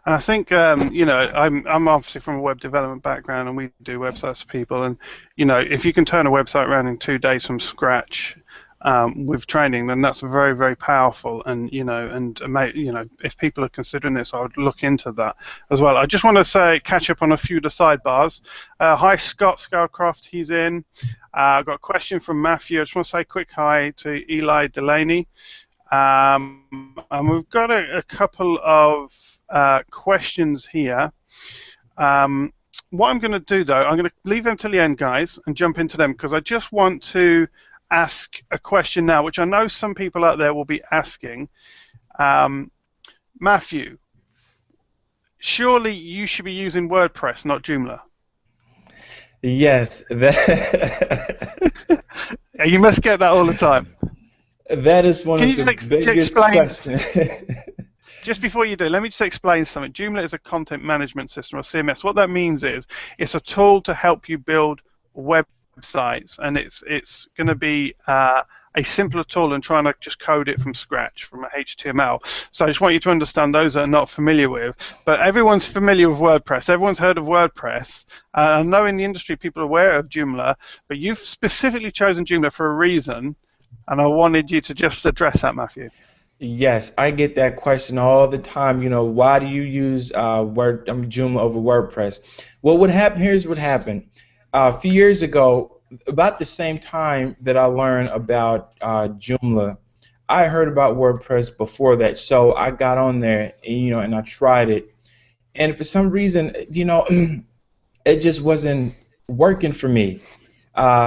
I think, I'm obviously from a web development background, and we do websites for people. And if you can turn a website around in 2 days from scratch with training, then that's very, very powerful. And if people are considering this, I would look into that as well. I just want to catch up on a few of the sidebars. Hi, Scott Scowcroft, he's in. I've got a question from Mathew. I just want to say a quick hi to Eli Delaney. And we've got a couple of questions here. What I'm going to do, though, I'm going to leave them till the end, guys, and jump into them, because I just want to ask a question now, which I know some people out there will be asking. Mathew, surely you should be using WordPress, not Joomla. Yes. You must get that all the time. That is one of the biggest questions. Just before you do, let me just explain something. Joomla is a content management system, or CMS. What that means is it's a tool to help you build websites, and it's going to be a simpler tool than trying to just code it from scratch from HTML. So I just want you to understand, those that are not familiar with, but everyone's familiar with WordPress. Everyone's heard of WordPress. I know in the industry people are aware of Joomla, but you've specifically chosen Joomla for a reason. And I wanted you to just address that, Mathew. Yes, I get that question all the time. Why do you use Joomla over WordPress? Well, here's what happened. A few years ago, about the same time that I learned about Joomla, I heard about WordPress before that. So I got on there, and I tried it. And for some reason, it just wasn't working for me.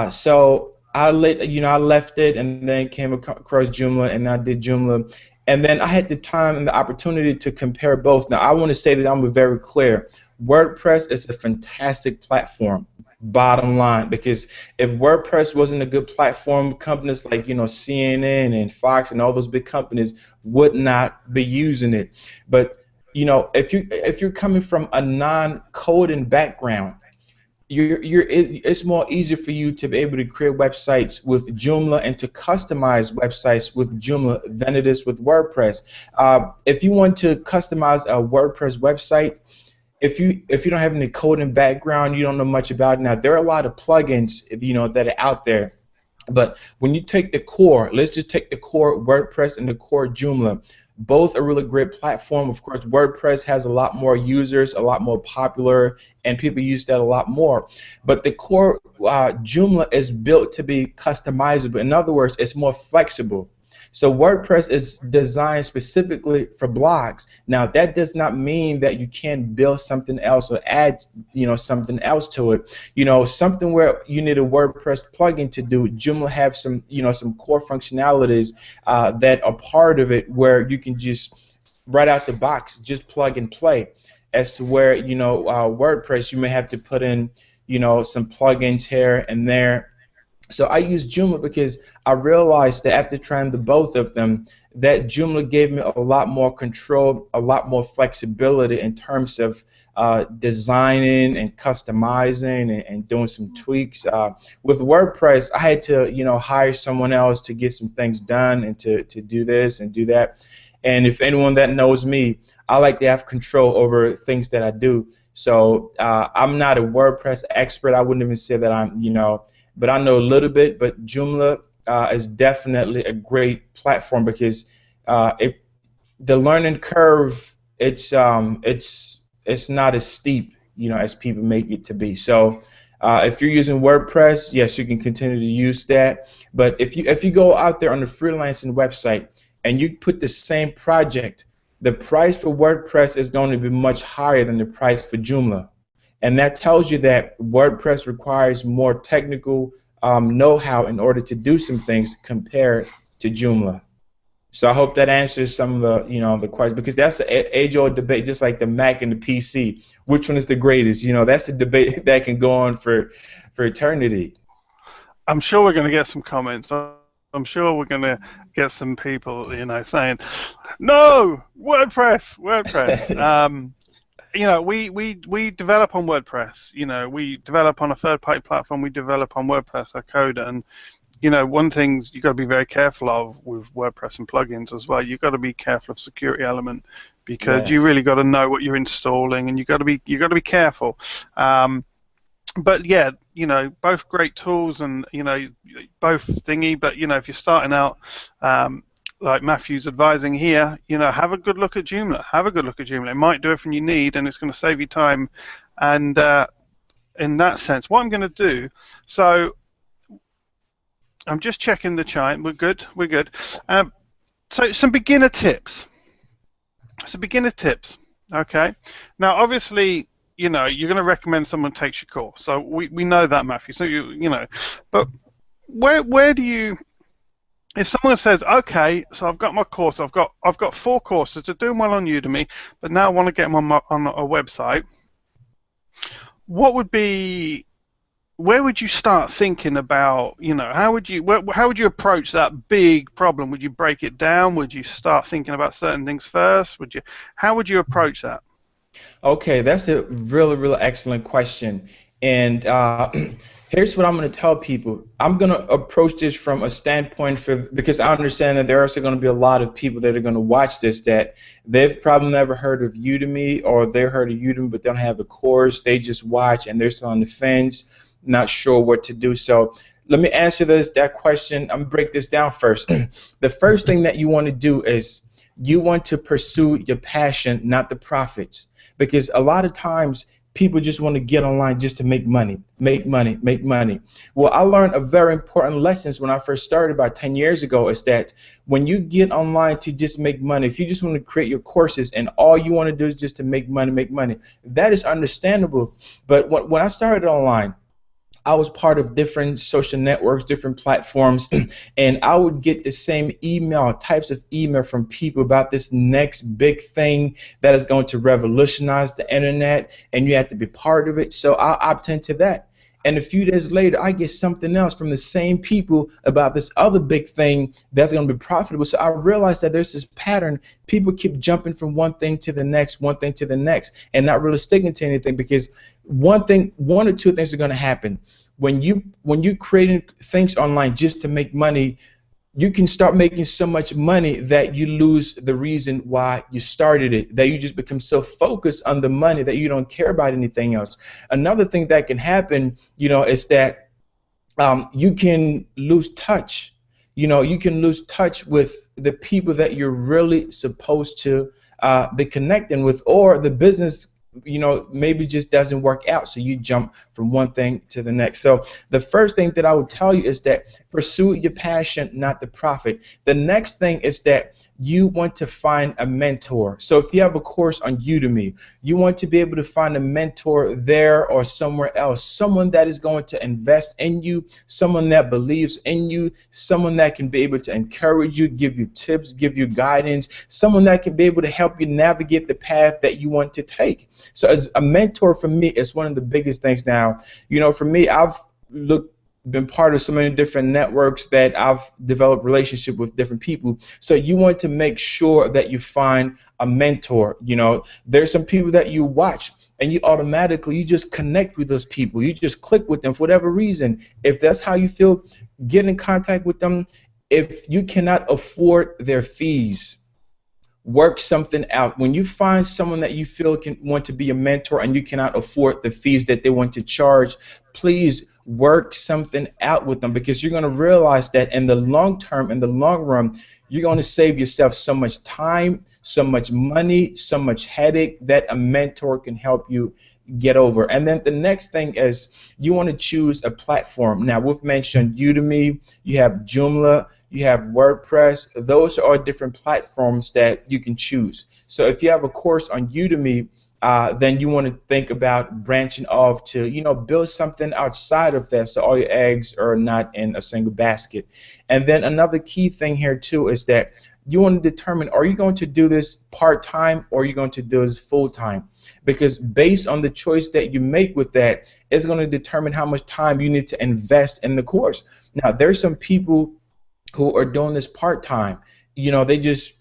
So I left it and then came across Joomla, and I did Joomla, and then I had the time and the opportunity to compare both. Now I want to say that I'm very clear. WordPress is a fantastic platform, bottom line, because if WordPress wasn't a good platform, companies like CNN and Fox and all those big companies would not be using it. But if you're coming from a non-coding background, it's more easier for you to be able to create websites with Joomla and to customize websites with Joomla than it is with WordPress. If you want to customize a WordPress website, if you don't have any coding background, you don't know much about it. Now there are a lot of plugins that are out there, but when you take the core, let's just take the core WordPress and the core Joomla. Both a really great platform. Of course, WordPress has a lot more users, a lot more popular, and people use that a lot more. But the core Joomla is built to be customizable. In other words, it's more flexible. So WordPress is designed specifically for blogs. Now that does not mean that you can't build something else or add something else to it. Something where you need a WordPress plugin to do. Joomla have some some core functionalities that are part of it where you can just right out the box just plug and play. As to where WordPress, you may have to put in some plugins here and there. So I use Joomla because I realized that after trying the both of them, that Joomla gave me a lot more control, a lot more flexibility in terms of designing and customizing and doing some tweaks. With WordPress, I had to hire someone else to get some things done and to do this and do that. And if anyone that knows me, I like to have control over things that I do. So I'm not a WordPress expert. I wouldn't even say that I'm but I know a little bit. But Joomla is definitely a great platform because the learning curve it's not as steep as people make it to be. So if you're using WordPress, yes, you can continue to use that. But if you go out there on the freelancing website and you put the same project the price for WordPress is going to be much higher than the price for Joomla. And that tells you that WordPress requires more technical know-how in order to do some things compared to Joomla. So I hope that answers some of the questions, because that's the age-old debate, just like the Mac and the PC. Which one is the greatest? That's a debate that can go on for eternity. I'm sure we're going to get some comments. I'm sure we're going to get some people, saying, "No, WordPress." We develop on WordPress. We develop on a third-party platform. We develop on WordPress, our code, and one thing you got to be very careful of with WordPress and plugins as well. You've got to be careful of security element, because you Yes. really got to know what you're installing, and you got to be careful. But yeah, both great tools, and both thingy. But if you're starting out, like Mathew's advising here, have a good look at Joomla. Have a good look at Joomla. It might do everything you need, and it's going to save you time. And in that sense, what I'm going to do, so I'm just checking the chat. We're good. We're good. So some beginner tips. Okay. Now, obviously, you're going to recommend someone takes your course. So we know that, Mathew. So but where do you? If someone says, okay, so I've got my course, I've got 4 courses, they're doing well on Udemy, but now I want to get them on a website. What would be? Where would you start thinking about? How would you approach that big problem? Would you break it down? Would you start thinking about certain things first? How would you approach that? Okay, that's a really, really excellent question. And here's what I'm going to tell people. I'm going to approach this from a standpoint because I understand that there are also going to be a lot of people that are going to watch this that they've probably never heard of Udemy, or they heard of Udemy but don't have a course. They just watch and they're still on the fence, not sure what to do. So let me answer that question. I'm going to break this down first. The first thing that you want to do is you want to pursue your passion, not the profits. Because a lot of times people just want to get online just to make money. Well, I learned a very important lesson when I first started about 10 years ago, is that when you get online to just make money, if you just want to create your courses and all you want to do is just to make money, that is understandable. But when I started online, I was part of different social networks, different platforms, and I would get the same types of email from people about this next big thing that is going to revolutionize the internet, and you have to be part of it. So I'll opt into that. And a few days later, I get something else from the same people about this other big thing that's going to be profitable. So I realized that there's this pattern. People keep jumping from one thing to the next, and not really sticking to anything, because one or two things are going to happen. When you creating things online just to make money, you can start making so much money that you lose the reason why you started it, that you just become so focused on the money that you don't care about anything else. Another thing that can happen, is that you can lose touch. You can lose touch with the people that you're really supposed to be connecting with, or the business maybe just doesn't work out, so you jump from one thing to the next. So the first thing that I would tell you is that pursue your passion, not the profit. The next thing is that you want to find a mentor. So if you have a course on Udemy, you want to be able to find a mentor there or somewhere else, someone that is going to invest in you, someone that believes in you, someone that can be able to encourage you, give you tips, give you guidance, someone that can be able to help you navigate the path that you want to take. So as a mentor, for me, is one of the biggest things now. For me, I've been part of so many different networks that I've developed relationship with different people. So you want to make sure that you find a mentor. There's some people that you watch and you just connect with those people. You just click with them for whatever reason. If that's how you feel, get in contact with them. If you cannot afford their fees, work something out. When you find someone that you feel want to be a mentor and you cannot afford the fees that they want to charge, please work something out with them, because you're going to realize that in the long term, in the long run, you're going to save yourself so much time, so much money, so much headache, that a mentor can help you get over. And then the next thing is you want to choose a platform. Now, we've mentioned Udemy, you have Joomla, you have WordPress. Those are different platforms that you can choose. So if you have a course on Udemy, then you want to think about branching off to, build something outside of that, so all your eggs are not in a single basket. And then another key thing here too is that you want to determine, are you going to do this part-time or are you going to do this full-time? Because based on the choice that you make with that, it's going to determine how much time you need to invest in the course. Now, there's some people who are doing this part-time. They just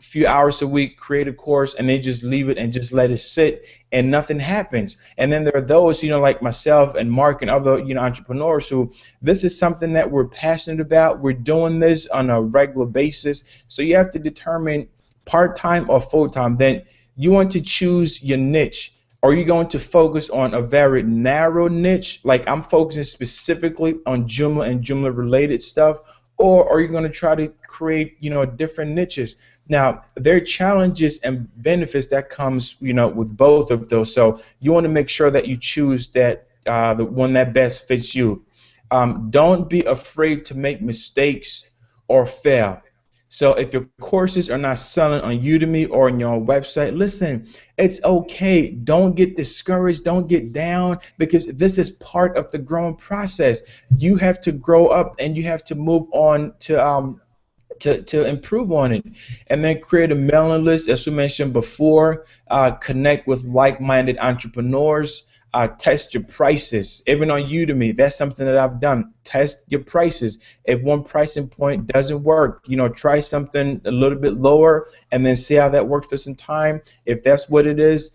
few hours a week create a course and they just leave it and just let it sit and nothing happens. And then there are those, like myself and Mark and other, entrepreneurs who this is something that we're passionate about. We're doing this on a regular basis. So you have to determine part-time or full-time. Then you want to choose your niche. Are you going to focus on a very narrow niche? Like I'm focusing specifically on Joomla and Joomla related stuff. Or are you going to try to create, different niches? Now, there are challenges and benefits that comes, with both of those. So you want to make sure that you choose that the one that best fits you. Don't be afraid to make mistakes or fail. So if your courses are not selling on Udemy or on your website, listen, it's okay. Don't get discouraged. Don't get down, because this is part of the growing process. You have to grow up and you have to move on to improve on it. And then create a mailing list, as we mentioned before. Connect with like-minded entrepreneurs. Test your prices. Even on Udemy, that's something that I've done. Test your prices. If one pricing point doesn't work, try something a little bit lower and then see how that works for some time. If that's what it is,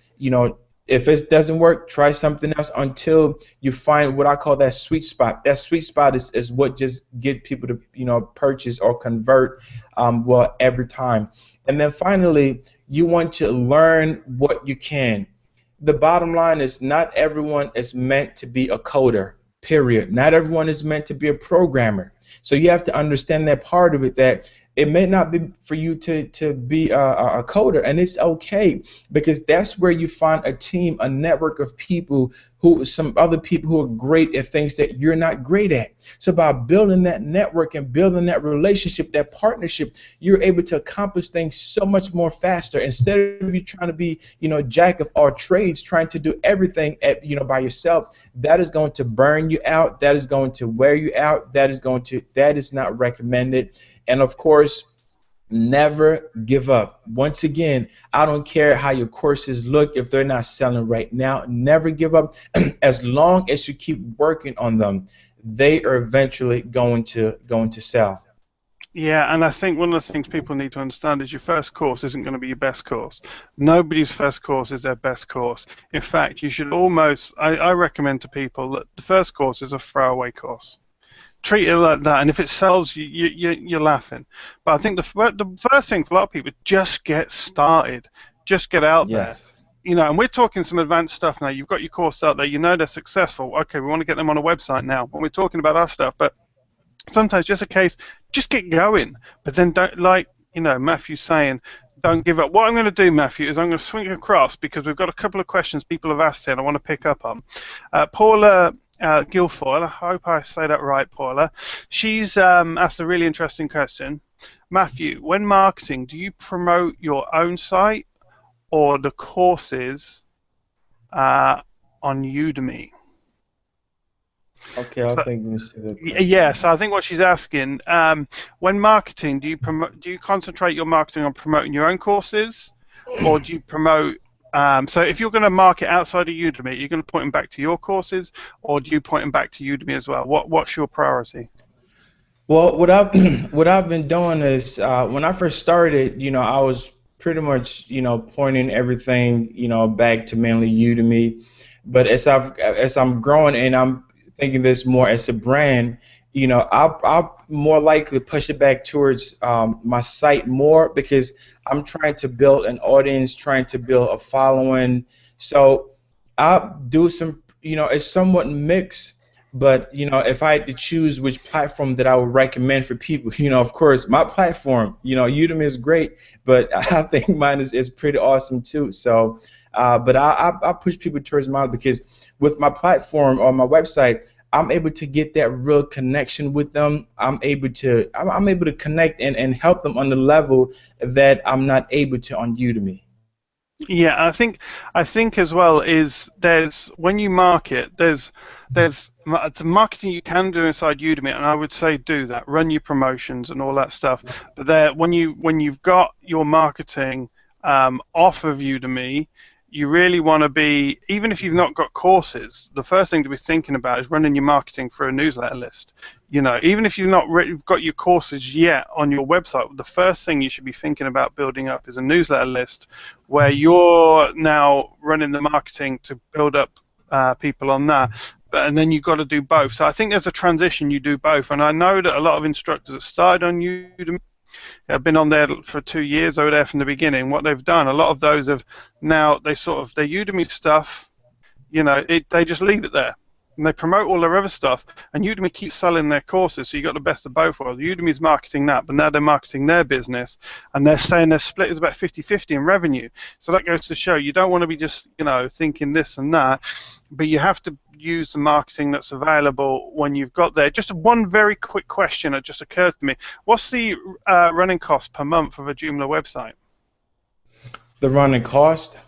if it doesn't work, try something else until you find what I call that sweet spot. That sweet spot is what just gets people to purchase or convert every time. And then finally, you want to learn what you can. The bottom line is not everyone is meant to be a coder, period. Not everyone is meant to be a programmer. So you have to understand that part of it, that it may not be for you to be a coder, and it's okay, because that's where you find a team, a network of people some other people who are great at things that you're not great at. So by building that network and building that relationship, that partnership, you're able to accomplish things so much more faster. Instead of you trying to be, jack of all trades, trying to do everything by yourself, that is going to burn you out. That is going to wear you out. That is not recommended. And of course, never give up. Once again, I don't care how your courses look if they're not selling right now. Never give up. As long as you keep working on them, they are eventually going to sell. Yeah, and I think one of the things people need to understand is your first course isn't going to be your best course. Nobody's first course is their best course. In fact, you should almost, I recommend to people that the first course is a throwaway course. Treat it like that, and if it sells, you're laughing. But I think the first thing for a lot of people is just get started, just get out there. And we're talking some advanced stuff now. You've got your course out there, they're successful. Okay, we want to get them on a website now. When we're talking about our stuff, but sometimes just a case, just get going. But then don't, like Matthew's saying, don't give up. What I'm going to do, Mathew, is I'm going to swing across because we've got a couple of questions people have asked here and I want to pick up on. Paula Guilfoyle, I hope I say that right, Paula. She's asked a really interesting question. Mathew, when marketing, do you promote your own site or the courses on Udemy? Okay, I think let me see that. Yeah, so I think what she's asking, when marketing, do you concentrate your marketing on promoting your own courses, or do you promote? So if you're going to market outside of Udemy, you're going to point them back to your courses, or do you point them back to Udemy as well? What's your priority? Well, what I've been doing is when I first started, I was pretty much pointing everything back to mainly Udemy, but as I'm growing and I'm thinking this more as a brand, I'll more likely push it back towards my site more, because I'm trying to build an audience, trying to build a following. So I'll do some, it's somewhat mixed. But if I had to choose which platform that I would recommend for people, of course, my platform, Udemy is great, but I think mine is pretty awesome too. So But I push people towards mine because with my platform or my website, I'm able to get that real connection with them. I'm able to connect and help them on the level that I'm not able to on Udemy. Yeah, I think as well is there's when you market there's marketing you can do inside Udemy, and I would say do that, run your promotions and all that stuff. But there when you've got your marketing off of Udemy, you really want to be, even if you've not got courses, the first thing to be thinking about is running your marketing through a newsletter list. Even if you've not got your courses yet on your website, the first thing you should be thinking about building up is a newsletter list where you're now running the marketing to build up people on that. And then you've got to do both. So I think there's a transition you do both. And I know that a lot of instructors that started on Udemy have been on there for 2 years. They were there from the beginning. What they've done, a lot of those have now their Udemy stuff, they just leave it there. And they promote all their other stuff, and Udemy keeps selling their courses, so you got the best of both worlds. Udemy's marketing that, but now they're marketing their business, and they're saying their split is about 50-50 in revenue. So that goes to show you don't want to be just, thinking this and that, but you have to use the marketing that's available when you've got there. Just one very quick question that just occurred to me. What's the running cost per month of a Joomla website? The running cost?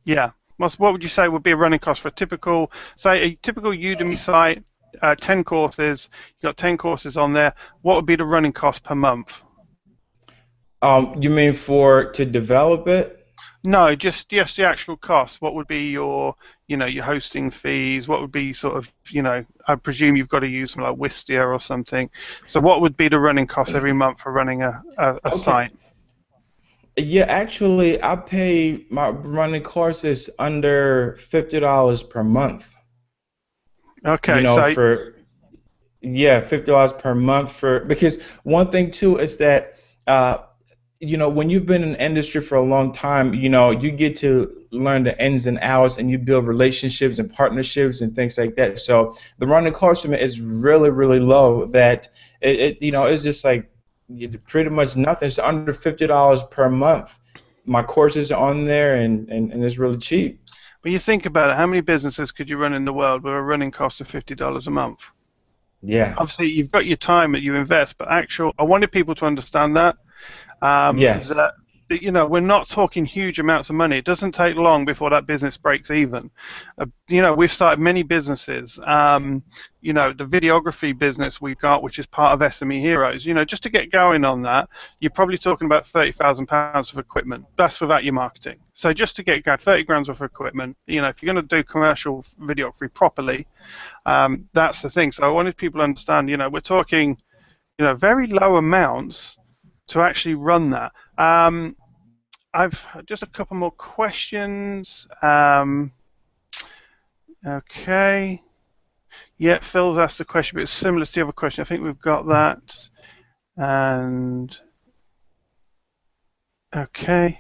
Yeah. What would you say would be a running cost for a typical Udemy site, 10 courses, you've got 10 courses on there, what would be the running cost per month? You mean to develop it? No, just the actual cost. What would be your hosting fees? What would be sort of, I presume you've got to use something like Wistia or something. So what would be the running cost every month for running a Okay. site? Yeah, actually, I pay my running courses under $50 per month. Okay, so $50 per month because one thing too is that when you've been in the industry for a long time, you get to learn the ins and outs and you build relationships and partnerships and things like that. So the running cost for me is really, really low that it's just like pretty much nothing. It's under $50 per month. My courses are on there and it's really cheap. But you think about it, how many businesses could you run in the world with a running cost of $50 a month? Yeah. Obviously, you've got your time that you invest, but I wanted people to understand that. Yes. That we're not talking huge amounts of money. It doesn't take long before that business breaks even. We've started many businesses. The videography business we've got, which is part of SME Heroes. Just to get going on that, you're probably talking about £30,000 of equipment. That's without your marketing. So just to get going, 30 grand worth of equipment. If you're going to do commercial videography properly, that's the thing. So I wanted people to understand. We're talking, very low amounts to actually run that. I've just a couple more questions. Okay. Yeah, Phil's asked a question, but it's similar to the other question. I think we've got that. And okay.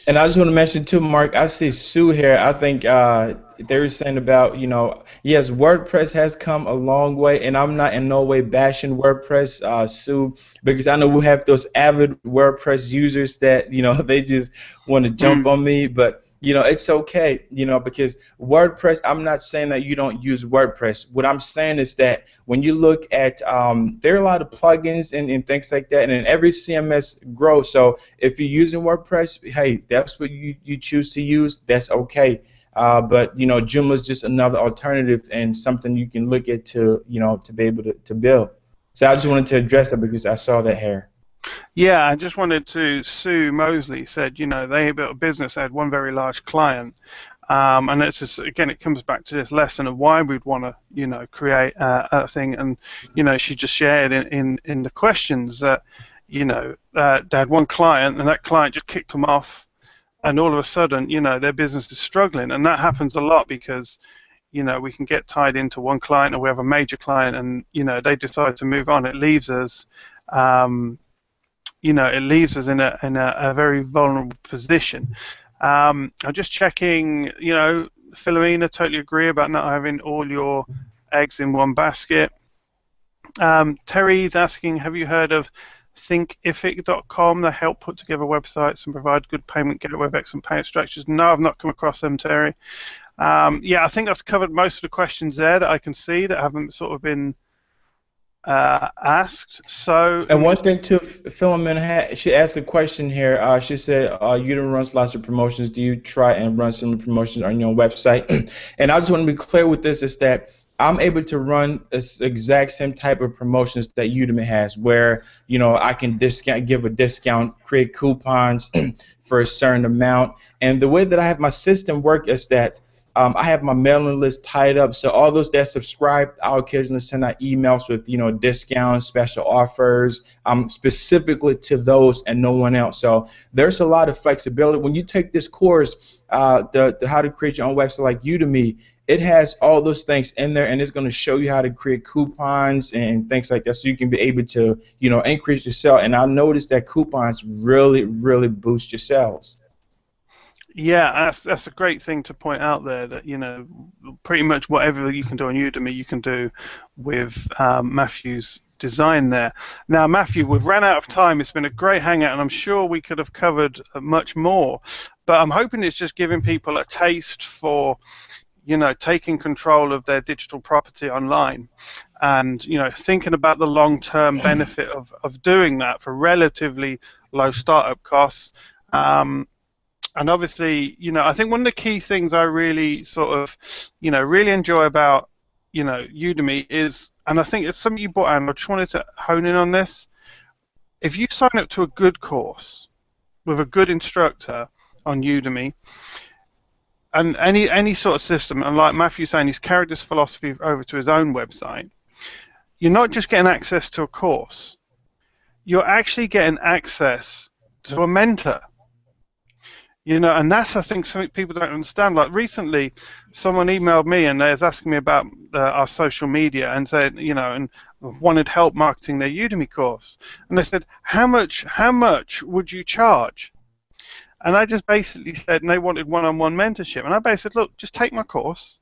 And I just want to mention too, Mark, I see Sue here. I think they were saying about, yes, WordPress has come a long way, and I'm not in no way bashing WordPress, Sue, because I know we have those avid WordPress users that, they just want to jump on me, but it's okay, because WordPress, I'm not saying that you don't use WordPress. What I'm saying is that when you look at, there are a lot of plugins and things like that, and every CMS grows. So if you're using WordPress, hey, that's what you choose to use, that's okay. But Joomla is just another alternative and something you can look at to be able to build. So I just wanted to address that because I saw that here. Yeah, I just wanted to. Sue Mosley said, they built a business, they had one very large client, and it's just, again, it comes back to this lesson of why we'd want to, create a thing, and she just shared in the questions that, they had one client, and that client just kicked them off, and all of a sudden, their business is struggling, and that happens a lot because, we can get tied into one client, or we have a major client, and they decide to move on. It leaves us. It leaves us in a very vulnerable position. I'm just checking, Philomena, totally agree about not having all your eggs in one basket. Terry's asking, have you heard of thinkific.com. They help put together websites and provide good payment gateway with excellent payment structures. No, I've not come across them, Terry. Yeah, I think that's covered most of the questions there that I can see that haven't sort of been asked. So let And me one just. thing too, Philemon she asked a question here. She said, "Udemy runs lots of promotions. Do you try and run some promotions on your own website?" And I just want to be clear with this: is that I'm able to run this exact same type of promotions that Udemy has, where I can give a discount, create coupons for a certain amount. And the way that I have my system work is that I have my mailing list tied up, so all those that subscribe, I'll occasionally send out emails with discounts, special offers, specifically to those and no one else. So there's a lot of flexibility. When you take this course, the How to Create Your Own Website like Udemy, it has all those things in there, and it's going to show you how to create coupons and things like that, so you can be able to increase your sale. And I noticed that coupons really boost your sales. Yeah, that's a great thing to point out there. That pretty much whatever you can do on Udemy, you can do with Mathew's design there. Now, Mathew, we've ran out of time. It's been a great hangout, and I'm sure we could have covered much more. But I'm hoping it's just giving people a taste for taking control of their digital property online, and thinking about the long-term benefit of doing that for relatively low startup costs. And obviously, I think one of the key things I really sort of, really enjoy about, Udemy is, and I think it's something you brought out, and I just wanted to hone in on this. If you sign up to a good course with a good instructor on Udemy, and any sort of system, and like Mathew saying, he's carried this philosophy over to his own website, you're not just getting access to a course, you're actually getting access to a mentor. And that's, I think, something people don't understand. Like recently, someone emailed me and they was asking me about our social media and said, and wanted help marketing their Udemy course. And they said, how much would you charge? And I just basically said, and they wanted one-on-one mentorship. And I basically said, look, just take my course.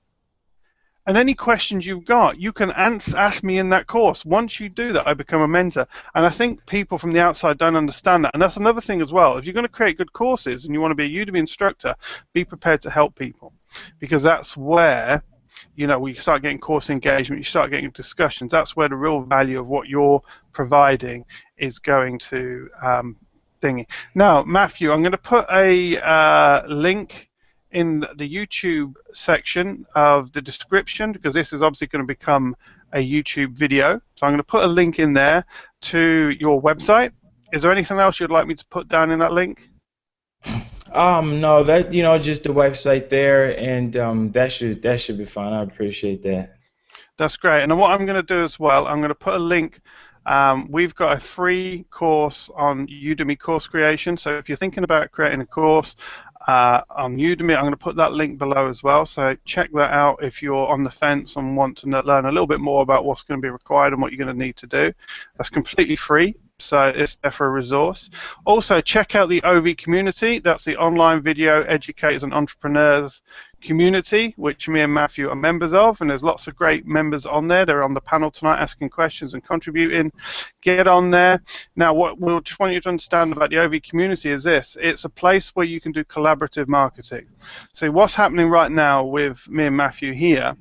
And any questions you've got, you can ask me in that course. Once you do that, I become a mentor. And I think people from the outside don't understand that. And that's another thing as well. If you're going to create good courses and you want to be a Udemy instructor, be prepared to help people. Because that's where, we start getting course engagement, you start getting discussions. That's where the real value of what you're providing is going to thingy. Now, Mathew, I'm going to put a link in the YouTube section of the description, because this is obviously going to become a YouTube video. So I'm going to put a link in there to your website. Is there anything else you'd like me to put down in that link? No, that just the website there, and that should be fine. I appreciate that. That's great. And what I'm going to do as well, I'm going to put a link. We've got a free course on Udemy course creation. So if you're thinking about creating a course on Udemy, I'm going to put that link below as well. So check that out if you're on the fence and want to learn a little bit more about what's going to be required and what you're going to need to do. That's completely free. So it's there for a resource. Also, check out the OV community. That's the online video educators and entrepreneurs community, which me and Mathew are members of, and there's lots of great members on there. They're on the panel tonight asking questions and contributing. Get on there. Now, what we'll just want you to understand about the OV community is this. It's a place where you can do collaborative marketing. So what's happening right now with me and Mathew here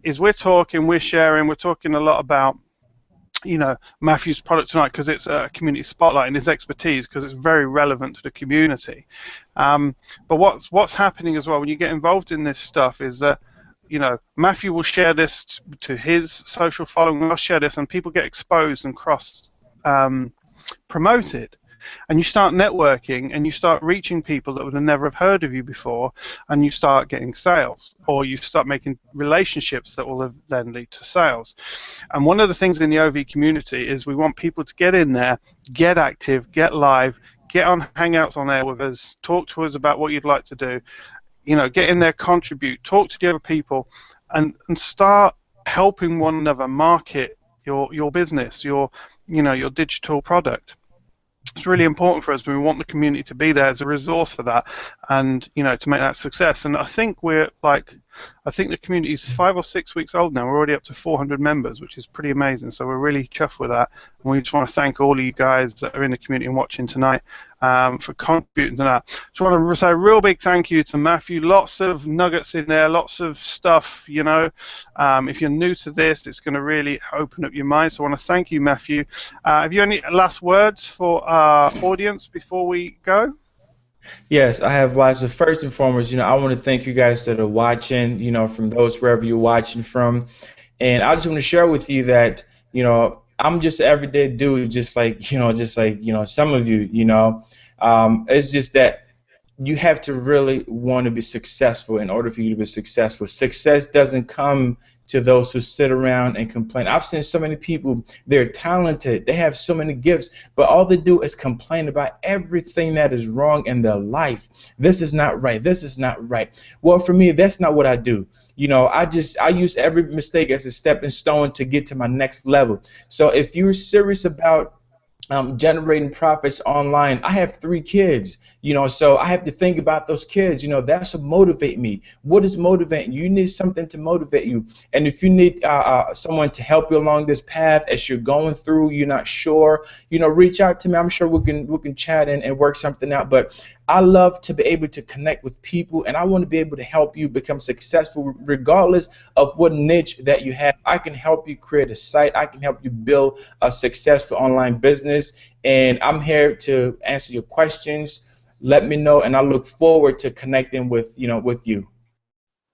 is we're sharing, we're talking a lot about Mathew's product tonight because it's a community spotlight and his expertise because it's very relevant to the community. But what's happening as well when you get involved in this stuff is that Mathew will share this to his social following. I'll share this, and people get exposed and cross promoted. And you start networking and you start reaching people that would have never have heard of you before, and you start getting sales, or you start making relationships that will then lead to sales. And one of the things in the OV community is we want people to get in there, get active, get live, get on Hangouts on air with us, talk to us about what you'd like to do, get in there, contribute, talk to the other people, and start helping one another market your business, your digital product. It's really important for us. We want the community to be there as a resource for that, and to make that success. And I think we're like I think the community is 5 or 6 weeks old now. We're already up to 400 members, which is pretty amazing. So we're really chuffed with that. And we just want to thank all of you guys that are in the community and watching tonight for contributing to that. Just want to say a real big thank you to Mathew. Lots of nuggets in there, lots of stuff, you know. If you're new to this, it's going to really open up your mind. So I want to thank you, Mathew. Have you any last words for our audience before we go? Yes, I have lots of. First and foremost, I want to thank you guys that are watching, from those wherever you're watching from. And I just want to share with you that, I'm just an everyday dude, just like, some of you, it's just that you have to really want to be successful in order for you to be successful. Success doesn't come to those who sit around and complain. I've seen so many people, they're talented, they have so many gifts, but all they do is complain about everything that is wrong in their life. This is not right. This is not right. Well, for me, that's not what I do. I use every mistake as a stepping stone to get to my next level. So if you're serious about generating profits online, I have 3 kids, so I have to think about those kids. That's what motivate me. What is motivating you? You need something to motivate you. And if you need someone to help you along this path as you're going through, you're not sure, reach out to me. I'm sure we can chat and work something out. But I love to be able to connect with people, and I want to be able to help you become successful regardless of what niche that you have. I can help you create a site. I can help you build a successful online business, and I'm here to answer your questions. Let me know, and I look forward to connecting with you.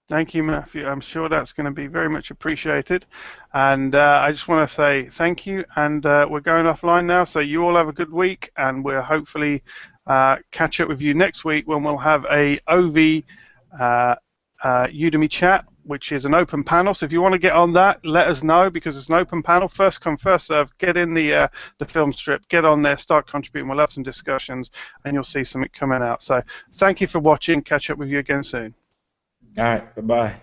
Thank you, Mathew. I'm sure that's going to be very much appreciated. And I just want to say thank you. And we're going offline now, so you all have a good week. And we'll hopefully catch up with you next week when we'll have a OV Udemy chat, which is an open panel. So if you want to get on that, let us know, because it's an open panel. First come, first serve. Get in the film strip. Get on there. Start contributing. We'll have some discussions, and you'll see something coming out. So thank you for watching. Catch up with you again soon. All right. Bye-bye.